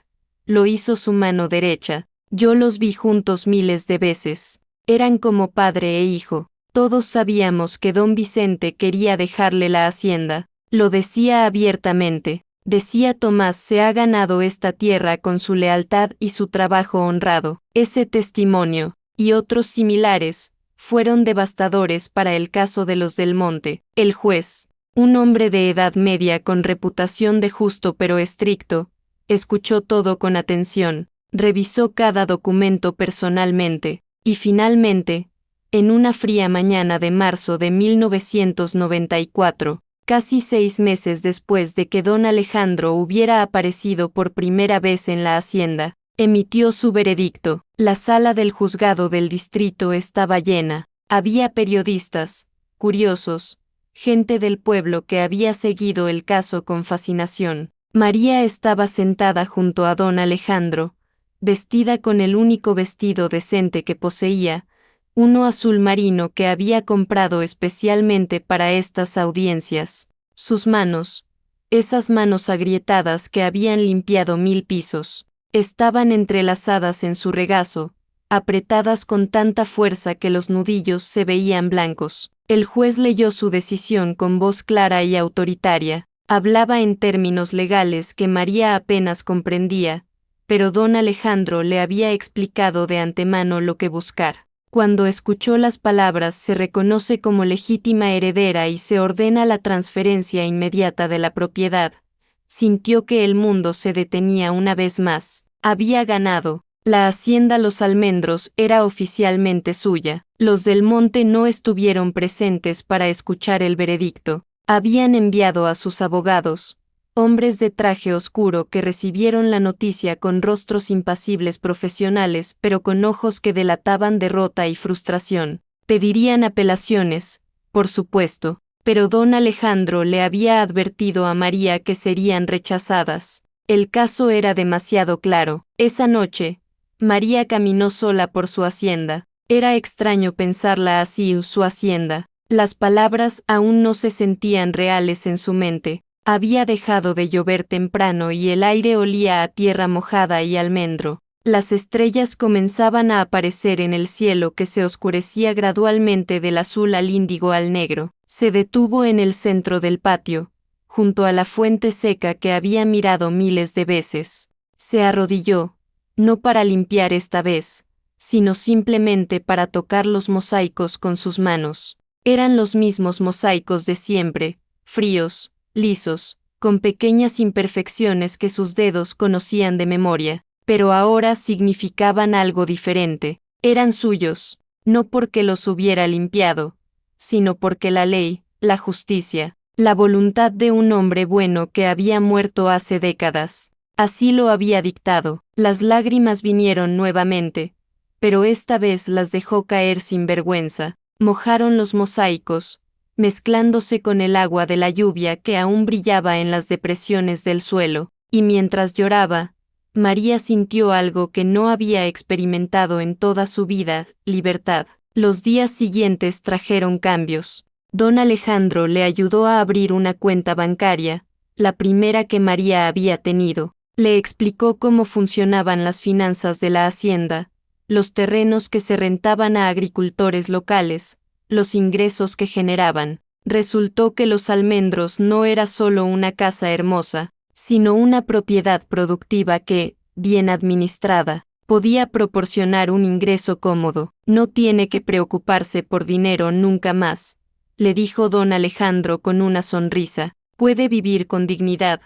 lo hizo su mano derecha. Yo los vi juntos miles de veces. Eran como padre e hijo. Todos sabíamos que don Vicente quería dejarle la hacienda. Lo decía abiertamente. Decía Tomás se ha ganado esta tierra con su lealtad y su trabajo honrado. Ese testimonio, y otros similares, fueron devastadores para el caso de los del Monte. El juez, un hombre de edad media con reputación de justo pero estricto, escuchó todo con atención, revisó cada documento personalmente, y finalmente, en una fría mañana de marzo de 1994, Casi 6 meses después de que don Alejandro hubiera aparecido por primera vez en la hacienda, emitió su veredicto. La sala del juzgado del distrito estaba llena. Había periodistas, curiosos, gente del pueblo que había seguido el caso con fascinación. María estaba sentada junto a don Alejandro, vestida con el único vestido decente que poseía, uno azul marino que había comprado especialmente para estas audiencias. Sus manos, esas manos agrietadas que habían limpiado 1000 pisos, estaban entrelazadas en su regazo, apretadas con tanta fuerza que los nudillos se veían blancos. El juez leyó su decisión con voz clara y autoritaria. Hablaba en términos legales que María apenas comprendía, pero don Alejandro le había explicado de antemano lo que buscar. Cuando escuchó las palabras se reconoce como legítima heredera y se ordena la transferencia inmediata de la propiedad, sintió que el mundo se detenía una vez más. Había ganado. La hacienda Los Almendros era oficialmente suya. Los del monte no estuvieron presentes para escuchar el veredicto. Habían enviado a sus abogados, hombres de traje oscuro que recibieron la noticia con rostros impasibles profesionales pero con ojos que delataban derrota y frustración. Pedirían apelaciones, por supuesto, pero don Alejandro le había advertido a María que serían rechazadas. El caso era demasiado claro. Esa noche, María caminó sola por su hacienda. Era extraño pensarla así, su hacienda. Las palabras aún no se sentían reales en su mente. Había dejado de llover temprano y el aire olía a tierra mojada y almendro. Las estrellas comenzaban a aparecer en el cielo que se oscurecía gradualmente del azul al índigo al negro. Se detuvo en el centro del patio, junto a la fuente seca que había mirado miles de veces. Se arrodilló, no para limpiar esta vez, sino simplemente para tocar los mosaicos con sus manos. Eran los mismos mosaicos de siempre, fríos, lisos, con pequeñas imperfecciones que sus dedos conocían de memoria, pero ahora significaban algo diferente. Eran suyos, no porque los hubiera limpiado, sino porque la ley, la justicia, la voluntad de un hombre bueno que había muerto hace décadas, así lo había dictado. Las lágrimas vinieron nuevamente, pero esta vez las dejó caer sin vergüenza. Mojaron los mosaicos, mezclándose con el agua de la lluvia que aún brillaba en las depresiones del suelo, y mientras lloraba, María sintió algo que no había experimentado en toda su vida: libertad. Los días siguientes trajeron cambios. Don Alejandro le ayudó a abrir una cuenta bancaria, la primera que María había tenido. Le explicó cómo funcionaban las finanzas de la hacienda, los terrenos que se rentaban a agricultores locales, los ingresos que generaban. Resultó que Los Almendros no era solo una casa hermosa, sino una propiedad productiva que, bien administrada, podía proporcionar un ingreso cómodo. No tiene que preocuparse por dinero nunca más, le dijo don Alejandro con una sonrisa. Puede vivir con dignidad,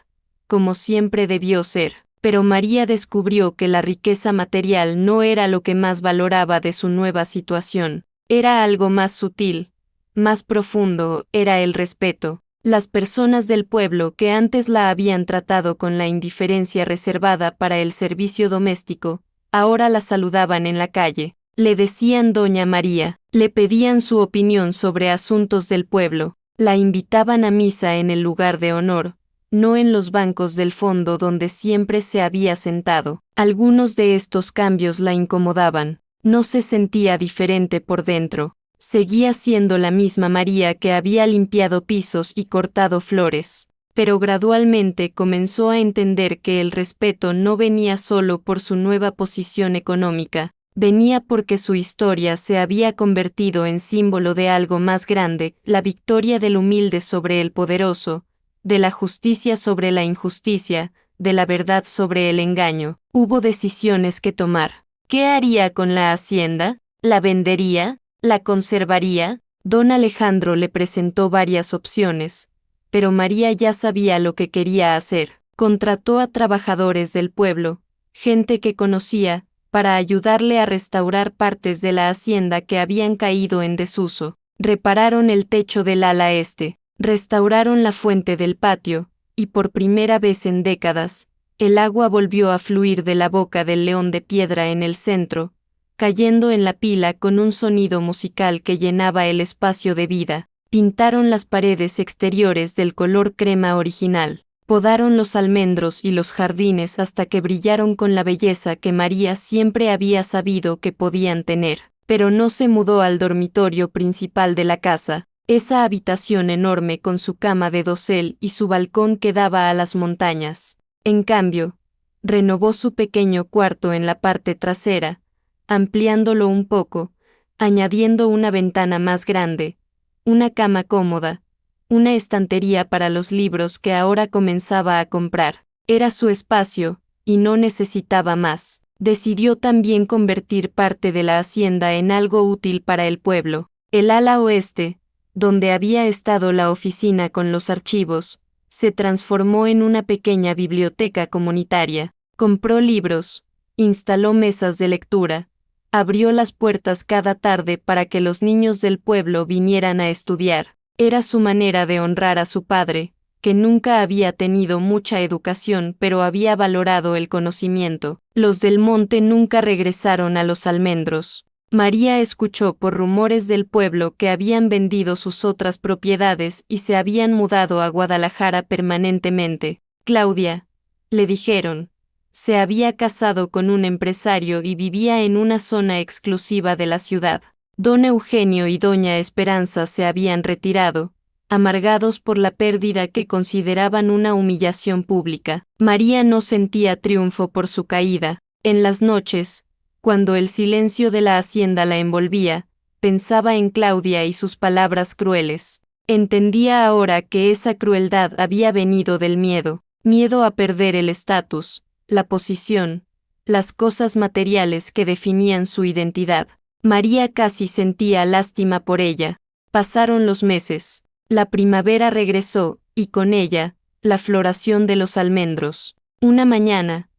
como siempre debió ser. Pero María descubrió que la riqueza material no era lo que más valoraba de su nueva situación. Era algo más sutil, más profundo, era el respeto. Las personas del pueblo que antes la habían tratado con la indiferencia reservada para el servicio doméstico, ahora la saludaban en la calle, le decían Doña María, le pedían su opinión sobre asuntos del pueblo, la invitaban a misa en el lugar de honor, no en los bancos del fondo donde siempre se había sentado. Algunos de estos cambios la incomodaban. No se sentía diferente por dentro. Seguía siendo la misma María que había limpiado pisos y cortado flores. Pero gradualmente comenzó a entender que el respeto no venía solo por su nueva posición económica, venía porque su historia se había convertido en símbolo de algo más grande: la victoria del humilde sobre el poderoso, de la justicia sobre la injusticia, de la verdad sobre el engaño. Hubo decisiones que tomar. ¿Qué haría con la hacienda? ¿La vendería? ¿La conservaría? Don Alejandro le presentó varias opciones, pero María ya sabía lo que quería hacer. Contrató a trabajadores del pueblo, gente que conocía, para ayudarle a restaurar partes de la hacienda que habían caído en desuso. Repararon el techo del ala este, Restauraron la fuente del patio, y por primera vez en décadas, el agua volvió a fluir de la boca del león de piedra en el centro, cayendo en la pila con un sonido musical que llenaba el espacio de vida. Pintaron las paredes exteriores del color crema original. Podaron los almendros y los jardines hasta que brillaron con la belleza que María siempre había sabido que podían tener. Pero no se mudó al dormitorio principal de la casa, esa habitación enorme con su cama de dosel y su balcón que daba a las montañas. En cambio, renovó su pequeño cuarto en la parte trasera, ampliándolo un poco, añadiendo una ventana más grande, una cama cómoda, una estantería para los libros que ahora comenzaba a comprar. Era su espacio, y no necesitaba más. Decidió también convertir parte de la hacienda en algo útil para el pueblo. El ala oeste, donde había estado la oficina con los archivos, se transformó en una pequeña biblioteca comunitaria. Compró libros, instaló mesas de lectura, abrió las puertas cada tarde para que los niños del pueblo vinieran a estudiar. Era su manera de honrar a su padre, que nunca había tenido mucha educación pero había valorado el conocimiento. Los del monte nunca regresaron a los almendros. María escuchó por rumores del pueblo que habían vendido sus otras propiedades y se habían mudado a Guadalajara permanentemente. Claudia, le dijeron, se había casado con un empresario y vivía en una zona exclusiva de la ciudad. Don Eugenio y doña Esperanza se habían retirado, amargados por la pérdida que consideraban una humillación pública. María no sentía triunfo por su caída. En las noches, cuando el silencio de la hacienda la envolvía, pensaba en Claudia y sus palabras crueles. Entendía ahora que esa crueldad había venido del miedo, miedo a perder el estatus, la posición, las cosas materiales que definían su identidad. María casi sentía lástima por ella. Pasaron los meses. La primavera regresó, y con ella, la floración de los almendros. Una mañana,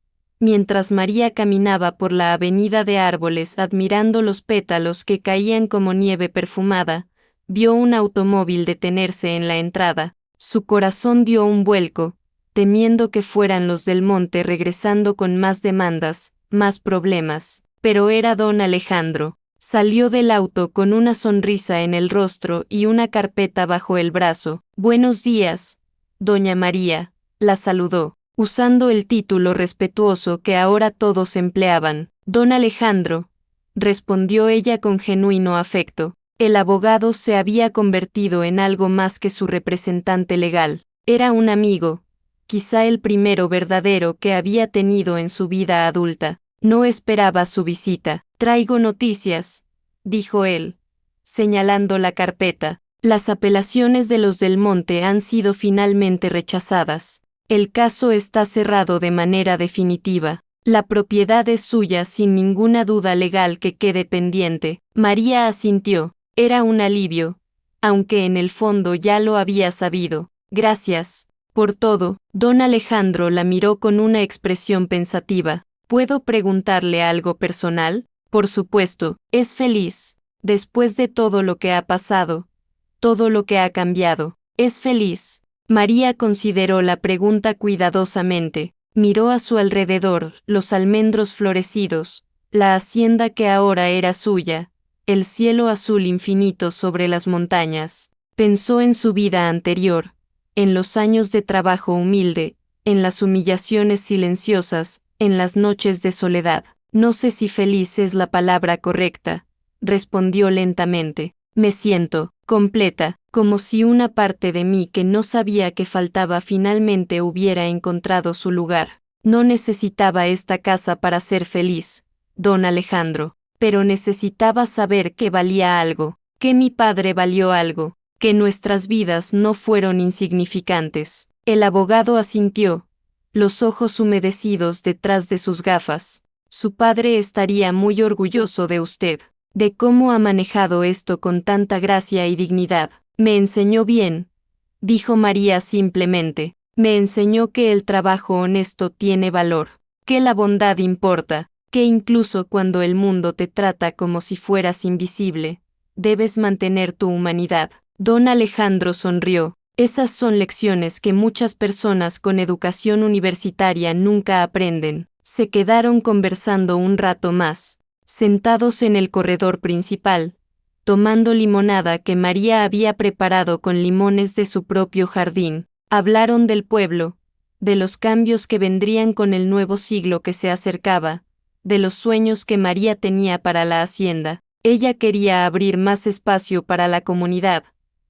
mientras María caminaba por la avenida de árboles admirando los pétalos que caían como nieve perfumada, vio un automóvil detenerse en la entrada. Su corazón dio un vuelco, temiendo que fueran los del monte regresando con más demandas, más problemas. Pero era don Alejandro. Salió del auto con una sonrisa en el rostro y una carpeta bajo el brazo. Buenos días, doña María, la saludó, usando el título respetuoso que ahora todos empleaban. Don Alejandro, respondió ella con genuino afecto. El abogado se había convertido en algo más que su representante legal. Era un amigo, quizá el primero verdadero que había tenido en su vida adulta. No esperaba su visita. Traigo noticias, dijo él, señalando la carpeta. Las apelaciones de los del monte han sido finalmente rechazadas. El caso está cerrado de manera definitiva. La propiedad es suya sin ninguna duda legal que quede pendiente. María asintió. Era un alivio, aunque en el fondo ya lo había sabido. Gracias por todo. Don Alejandro la miró con una expresión pensativa. ¿Puedo preguntarle algo personal? Por supuesto, es feliz. Después de todo lo que ha pasado, todo lo que ha cambiado, ¿es feliz? María consideró la pregunta cuidadosamente. Miró a su alrededor, los almendros florecidos, la hacienda que ahora era suya, el cielo azul infinito sobre las montañas. Pensó en su vida anterior, en los años de trabajo humilde, en las humillaciones silenciosas, en las noches de soledad. No sé si feliz es la palabra correcta, respondió lentamente. Me siento completa, como si una parte de mí que no sabía que faltaba finalmente hubiera encontrado su lugar. No necesitaba esta casa para ser feliz, don Alejandro, pero necesitaba saber que valía algo, que mi padre valió algo, que nuestras vidas no fueron insignificantes. El abogado asintió, los ojos humedecidos detrás de sus gafas. Su padre estaría muy orgulloso de usted, de cómo ha manejado esto con tanta gracia y dignidad. Me enseñó bien, dijo María simplemente. Me enseñó que el trabajo honesto tiene valor, que la bondad importa, que incluso cuando el mundo te trata como si fueras invisible, debes mantener tu humanidad. Don Alejandro sonrió. Esas son lecciones que muchas personas con educación universitaria nunca aprenden. Se quedaron conversando un rato más, sentados en el corredor principal, tomando limonada que María había preparado con limones de su propio jardín. Hablaron del pueblo, de los cambios que vendrían con el nuevo siglo que se acercaba, de los sueños que María tenía para la hacienda. Ella quería abrir más espacio para la comunidad,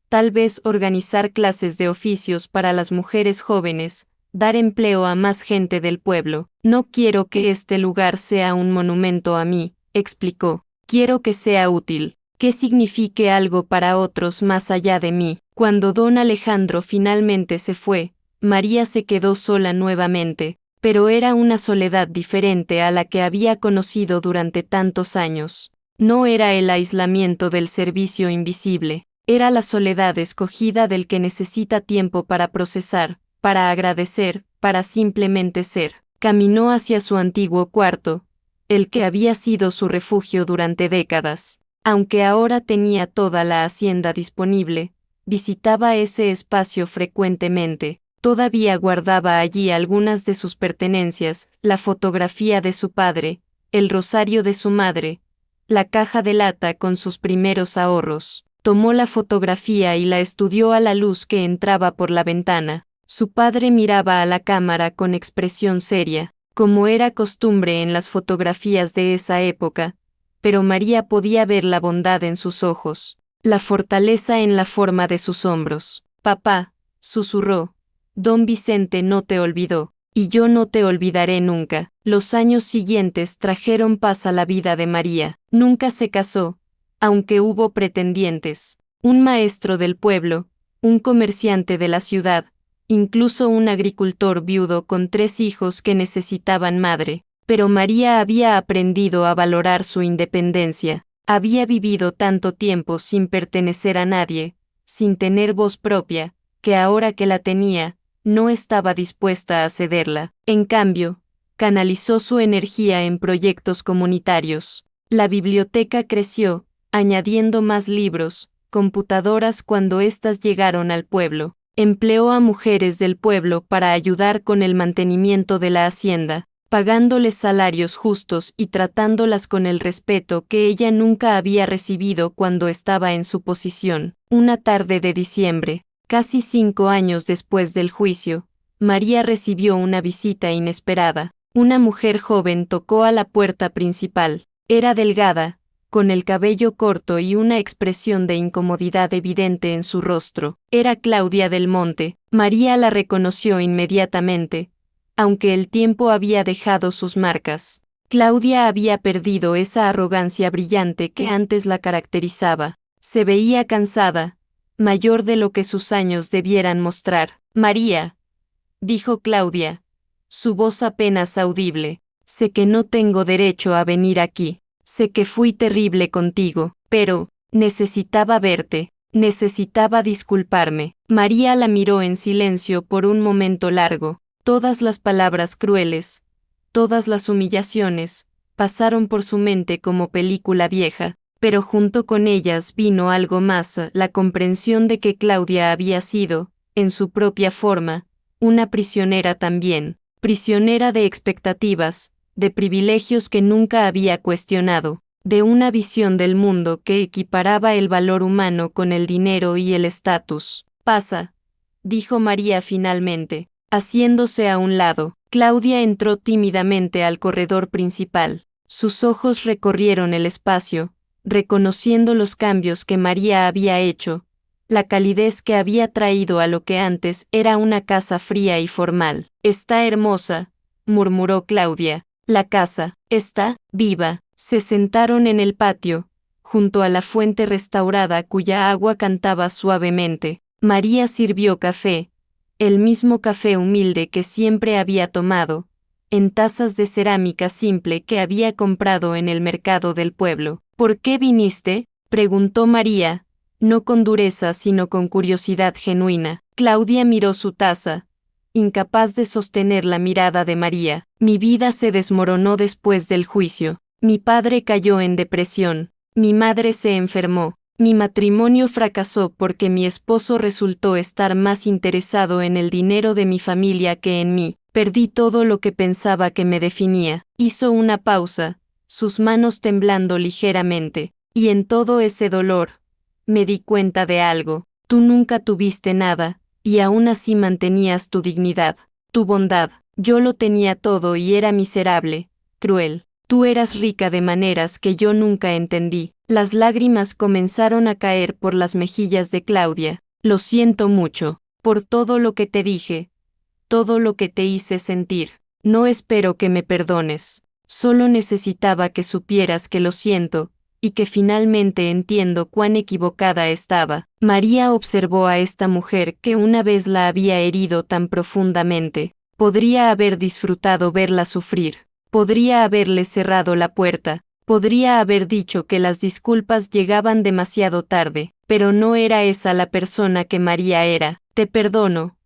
tal vez organizar clases de oficios para las mujeres jóvenes, dar empleo a más gente del pueblo. No quiero que este lugar sea un monumento a mí, explicó. Quiero que sea útil, que signifique algo para otros más allá de mí. Cuando don Alejandro finalmente se fue, María se quedó sola nuevamente, pero era una soledad diferente a la que había conocido durante tantos años. No era el aislamiento del servicio invisible, era la soledad escogida del que necesita tiempo para procesar, para agradecer, para simplemente ser. Caminó hacia su antiguo cuarto, el que había sido su refugio durante décadas. Aunque ahora tenía toda la hacienda disponible, visitaba ese espacio frecuentemente. Todavía guardaba allí algunas de sus pertenencias, la fotografía de su padre, el rosario de su madre, la caja de lata con sus primeros ahorros. Tomó la fotografía y la estudió a la luz que entraba por la ventana. Su padre miraba a la cámara con expresión seria, como era costumbre en las fotografías de esa época, pero María podía ver la bondad en sus ojos, la fortaleza en la forma de sus hombros. Papá, susurró, don Vicente no te olvidó, y yo no te olvidaré nunca. Los años siguientes trajeron paz a la vida de María. Nunca se casó, aunque hubo pretendientes. Un maestro del pueblo, un comerciante de la ciudad, incluso un agricultor viudo con 3 hijos que necesitaban madre. Pero María había aprendido a valorar su independencia. Había vivido tanto tiempo sin pertenecer a nadie, sin tener voz propia, que ahora que la tenía, no estaba dispuesta a cederla. En cambio, canalizó su energía en proyectos comunitarios. La biblioteca creció, añadiendo más libros, computadoras cuando éstas llegaron al pueblo. Empleó a mujeres del pueblo para ayudar con el mantenimiento de la hacienda, pagándoles salarios justos y tratándolas con el respeto que ella nunca había recibido cuando estaba en su posición. Una tarde de diciembre, casi 5 años después del juicio, María recibió una visita inesperada. Una mujer joven tocó a la puerta principal. Era delgada, con el cabello corto y una expresión de incomodidad evidente en su rostro. Era Claudia del Monte. María la reconoció inmediatamente, aunque el tiempo había dejado sus marcas. Claudia había perdido esa arrogancia brillante que antes la caracterizaba. Se veía cansada, mayor de lo que sus años debieran mostrar. María, dijo Claudia, su voz apenas audible, sé que no tengo derecho a venir aquí, sé que fui terrible contigo, pero necesitaba verte, necesitaba disculparme. María la miró en silencio por un momento largo. Todas las palabras crueles, todas las humillaciones, pasaron por su mente como película vieja, pero junto con ellas vino algo más, la comprensión de que Claudia había sido, en su propia forma, una prisionera también, prisionera de expectativas, de privilegios que nunca había cuestionado, de una visión del mundo que equiparaba el valor humano con el dinero y el estatus. Pasa, dijo María finalmente. Haciéndose a un lado, Claudia entró tímidamente al corredor principal. Sus ojos recorrieron el espacio, reconociendo los cambios que María había hecho, la calidez que había traído a lo que antes era una casa fría y formal. Está hermosa, murmuró Claudia. La casa está viva. Se sentaron en el patio, junto a la fuente restaurada cuya agua cantaba suavemente. María sirvió café, el mismo café humilde que siempre había tomado, en tazas de cerámica simple que había comprado en el mercado del pueblo. ¿Por qué viniste?, preguntó María, no con dureza sino con curiosidad genuina. Claudia miró su taza, incapaz de sostener la mirada de María. Mi vida se desmoronó después del juicio. Mi padre cayó en depresión. Mi madre se enfermó. Mi matrimonio fracasó porque mi esposo resultó estar más interesado en el dinero de mi familia que en mí. Perdí todo lo que pensaba que me definía. Hizo una pausa, sus manos temblando ligeramente. Y en todo ese dolor, me di cuenta de algo. Tú nunca tuviste nada, y aún así mantenías tu dignidad, tu bondad. Yo lo tenía todo y era miserable, cruel. Tú eras rica de maneras que yo nunca entendí. Las lágrimas comenzaron a caer por las mejillas de Claudia. Lo siento mucho, por todo lo que te dije, todo lo que te hice sentir. No espero que me perdones. Solo necesitaba que supieras que lo siento, y que finalmente entiendo cuán equivocada estaba. María observó a esta mujer que una vez la había herido tan profundamente. Podría haber disfrutado verla sufrir. Podría haberle cerrado la puerta, podría haber dicho que las disculpas llegaban demasiado tarde, pero no era esa la persona que María era. Te perdono,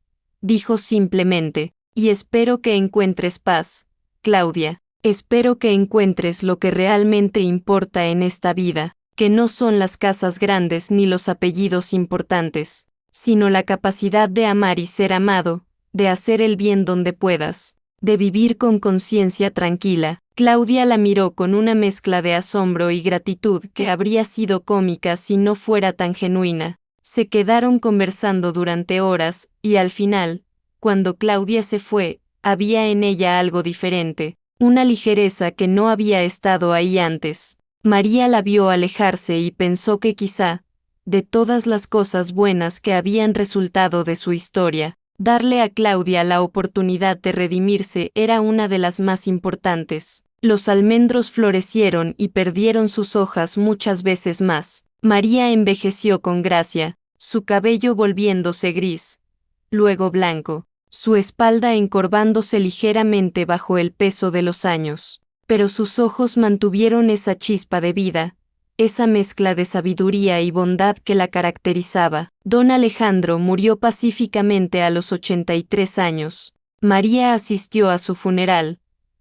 dijo simplemente, y espero que encuentres paz, Claudia. Espero que encuentres lo que realmente importa en esta vida, que no son las casas grandes ni los apellidos importantes, sino la capacidad de amar y ser amado, de hacer el bien donde puedas, de vivir con conciencia tranquila. Claudia la miró con una mezcla de asombro y gratitud que habría sido cómica si no fuera tan genuina. Se quedaron conversando durante horas, y al final, cuando Claudia se fue, había en ella algo diferente, una ligereza que no había estado ahí antes. María la vio alejarse y pensó que quizá, de todas las cosas buenas que habían resultado de su historia, darle a Claudia la oportunidad de redimirse era una de las más importantes. Los almendros florecieron y perdieron sus hojas muchas veces más. María envejeció con gracia, su cabello volviéndose gris, luego blanco, su espalda encorvándose ligeramente bajo el peso de los años. Pero sus ojos mantuvieron esa chispa de vida, esa mezcla de sabiduría y bondad que la caracterizaba. Don Alejandro murió pacíficamente a los 83 años. María asistió a su funeral,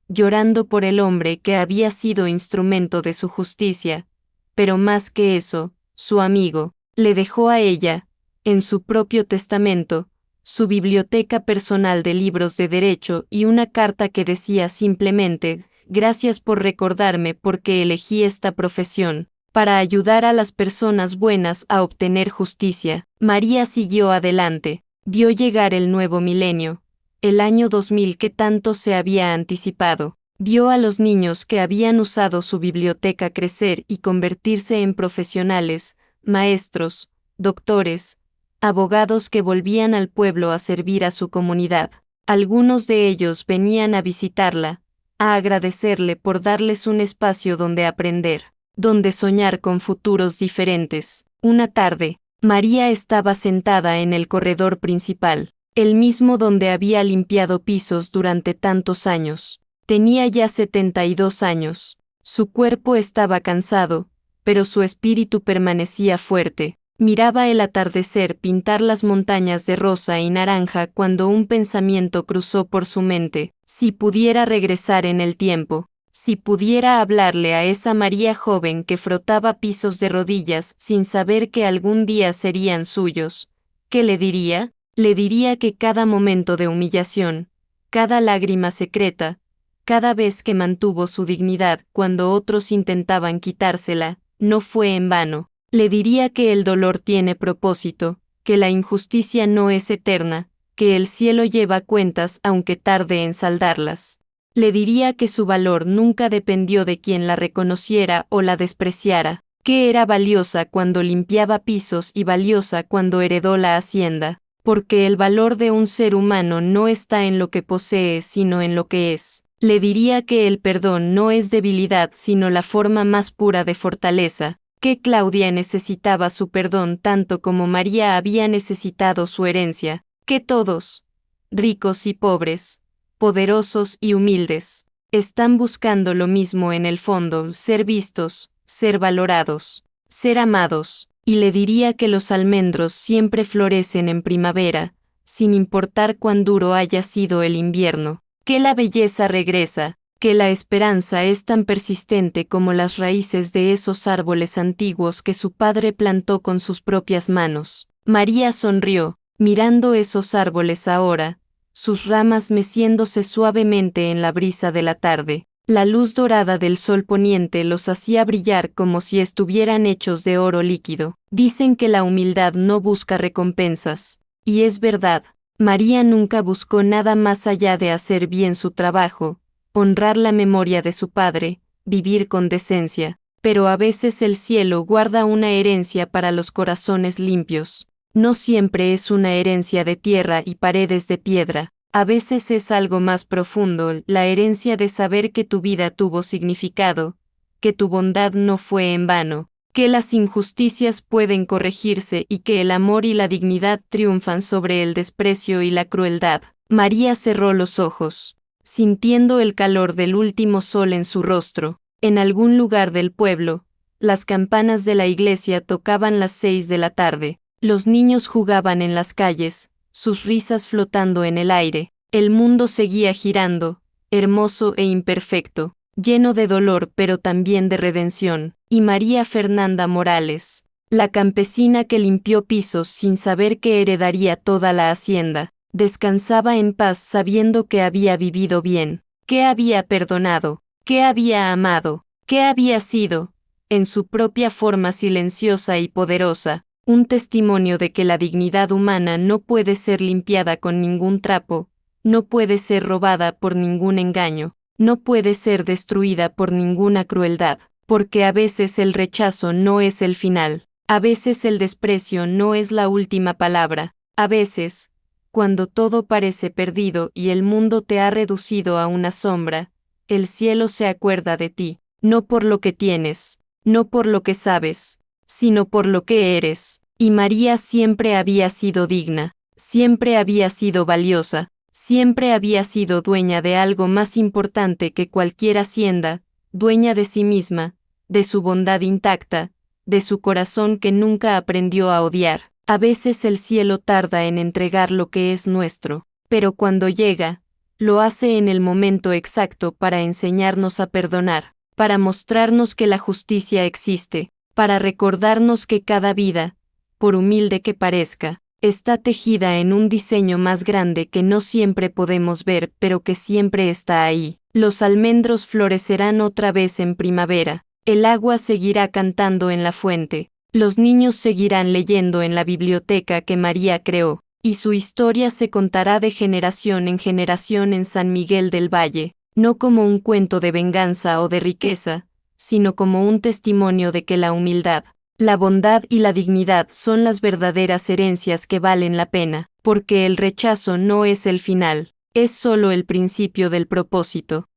llorando por el hombre que había sido instrumento de su justicia, pero más que eso, su amigo, le dejó a ella, en su propio testamento, su biblioteca personal de libros de derecho y una carta que decía simplemente: «Gracias por recordarme porque elegí esta profesión, para ayudar a las personas buenas a obtener justicia». María siguió adelante, vio llegar el nuevo milenio, el año 2000 que tanto se había anticipado. Vio a los niños que habían usado su biblioteca crecer y convertirse en profesionales, maestros, doctores, abogados que volvían al pueblo a servir a su comunidad. Algunos de ellos venían a visitarla, a agradecerle por darles un espacio donde aprender, donde soñar con futuros diferentes. Una tarde, María estaba sentada en el corredor principal, el mismo donde había limpiado pisos durante tantos años. Tenía ya 72 años. Su cuerpo estaba cansado, pero su espíritu permanecía fuerte. Miraba el atardecer pintar las montañas de rosa y naranja cuando un pensamiento cruzó por su mente. Si pudiera regresar en el tiempo, si pudiera hablarle a esa María joven que frotaba pisos de rodillas sin saber que algún día serían suyos, ¿qué le diría? Le diría que cada momento de humillación, cada lágrima secreta, cada vez que mantuvo su dignidad cuando otros intentaban quitársela, no fue en vano. Le diría que el dolor tiene propósito, que la injusticia no es eterna, que el cielo lleva cuentas aunque tarde en saldarlas. Le diría que su valor nunca dependió de quien la reconociera o la despreciara, que era valiosa cuando limpiaba pisos y valiosa cuando heredó la hacienda, porque el valor de un ser humano no está en lo que posee sino en lo que es. Le diría que el perdón no es debilidad sino la forma más pura de fortaleza, que Claudia necesitaba su perdón tanto como María había necesitado su herencia, que todos, ricos y pobres, poderosos y humildes, están buscando lo mismo en el fondo: ser vistos, ser valorados, ser amados. Y le diría que los almendros siempre florecen en primavera, sin importar cuán duro haya sido el invierno, que la belleza regresa, que la esperanza es tan persistente como las raíces de esos árboles antiguos que su padre plantó con sus propias manos. María sonrió, mirando esos árboles ahora, sus ramas meciéndose suavemente en la brisa de la tarde. La luz dorada del sol poniente los hacía brillar como si estuvieran hechos de oro líquido. Dicen que la humildad no busca recompensas, y es verdad. María nunca buscó nada más allá de hacer bien su trabajo, honrar la memoria de su padre, vivir con decencia, pero a veces el cielo guarda una herencia para los corazones limpios. No siempre es una herencia de tierra y paredes de piedra, a veces es algo más profundo, la herencia de saber que tu vida tuvo significado, que tu bondad no fue en vano, que las injusticias pueden corregirse y que el amor y la dignidad triunfan sobre el desprecio y la crueldad. María cerró los ojos, sintiendo el calor del último sol en su rostro. En algún lugar del pueblo, las campanas de la iglesia tocaban las 6 de la tarde, los niños jugaban en las calles, sus risas flotando en el aire, el mundo seguía girando, hermoso e imperfecto, lleno de dolor pero también de redención. Y María Fernanda Morales, la campesina que limpió pisos sin saber que heredaría toda la hacienda, descansaba en paz sabiendo que había vivido bien, que había perdonado, que había amado, que había sido, en su propia forma silenciosa y poderosa, un testimonio de que la dignidad humana no puede ser limpiada con ningún trapo, no puede ser robada por ningún engaño, no puede ser destruida por ninguna crueldad. Porque a veces el rechazo no es el final, a veces el desprecio no es la última palabra, a veces, cuando todo parece perdido y el mundo te ha reducido a una sombra, el cielo se acuerda de ti, no por lo que tienes, no por lo que sabes, sino por lo que eres. Y María siempre había sido digna, siempre había sido valiosa, siempre había sido dueña de algo más importante que cualquier hacienda, dueña de sí misma, de su bondad intacta, de su corazón que nunca aprendió a odiar. A veces el cielo tarda en entregar lo que es nuestro, pero cuando llega, lo hace en el momento exacto para enseñarnos a perdonar, para mostrarnos que la justicia existe, para recordarnos que cada vida, por humilde que parezca, está tejida en un diseño más grande que no siempre podemos ver pero que siempre está ahí. Los almendros florecerán otra vez en primavera, el agua seguirá cantando en la fuente, los niños seguirán leyendo en la biblioteca que María creó, y su historia se contará de generación en San Miguel del Valle, no como un cuento de venganza o de riqueza, sino como un testimonio de que la humildad, la bondad y la dignidad son las verdaderas herencias que valen la pena, porque el rechazo no es el final, es solo el principio del propósito.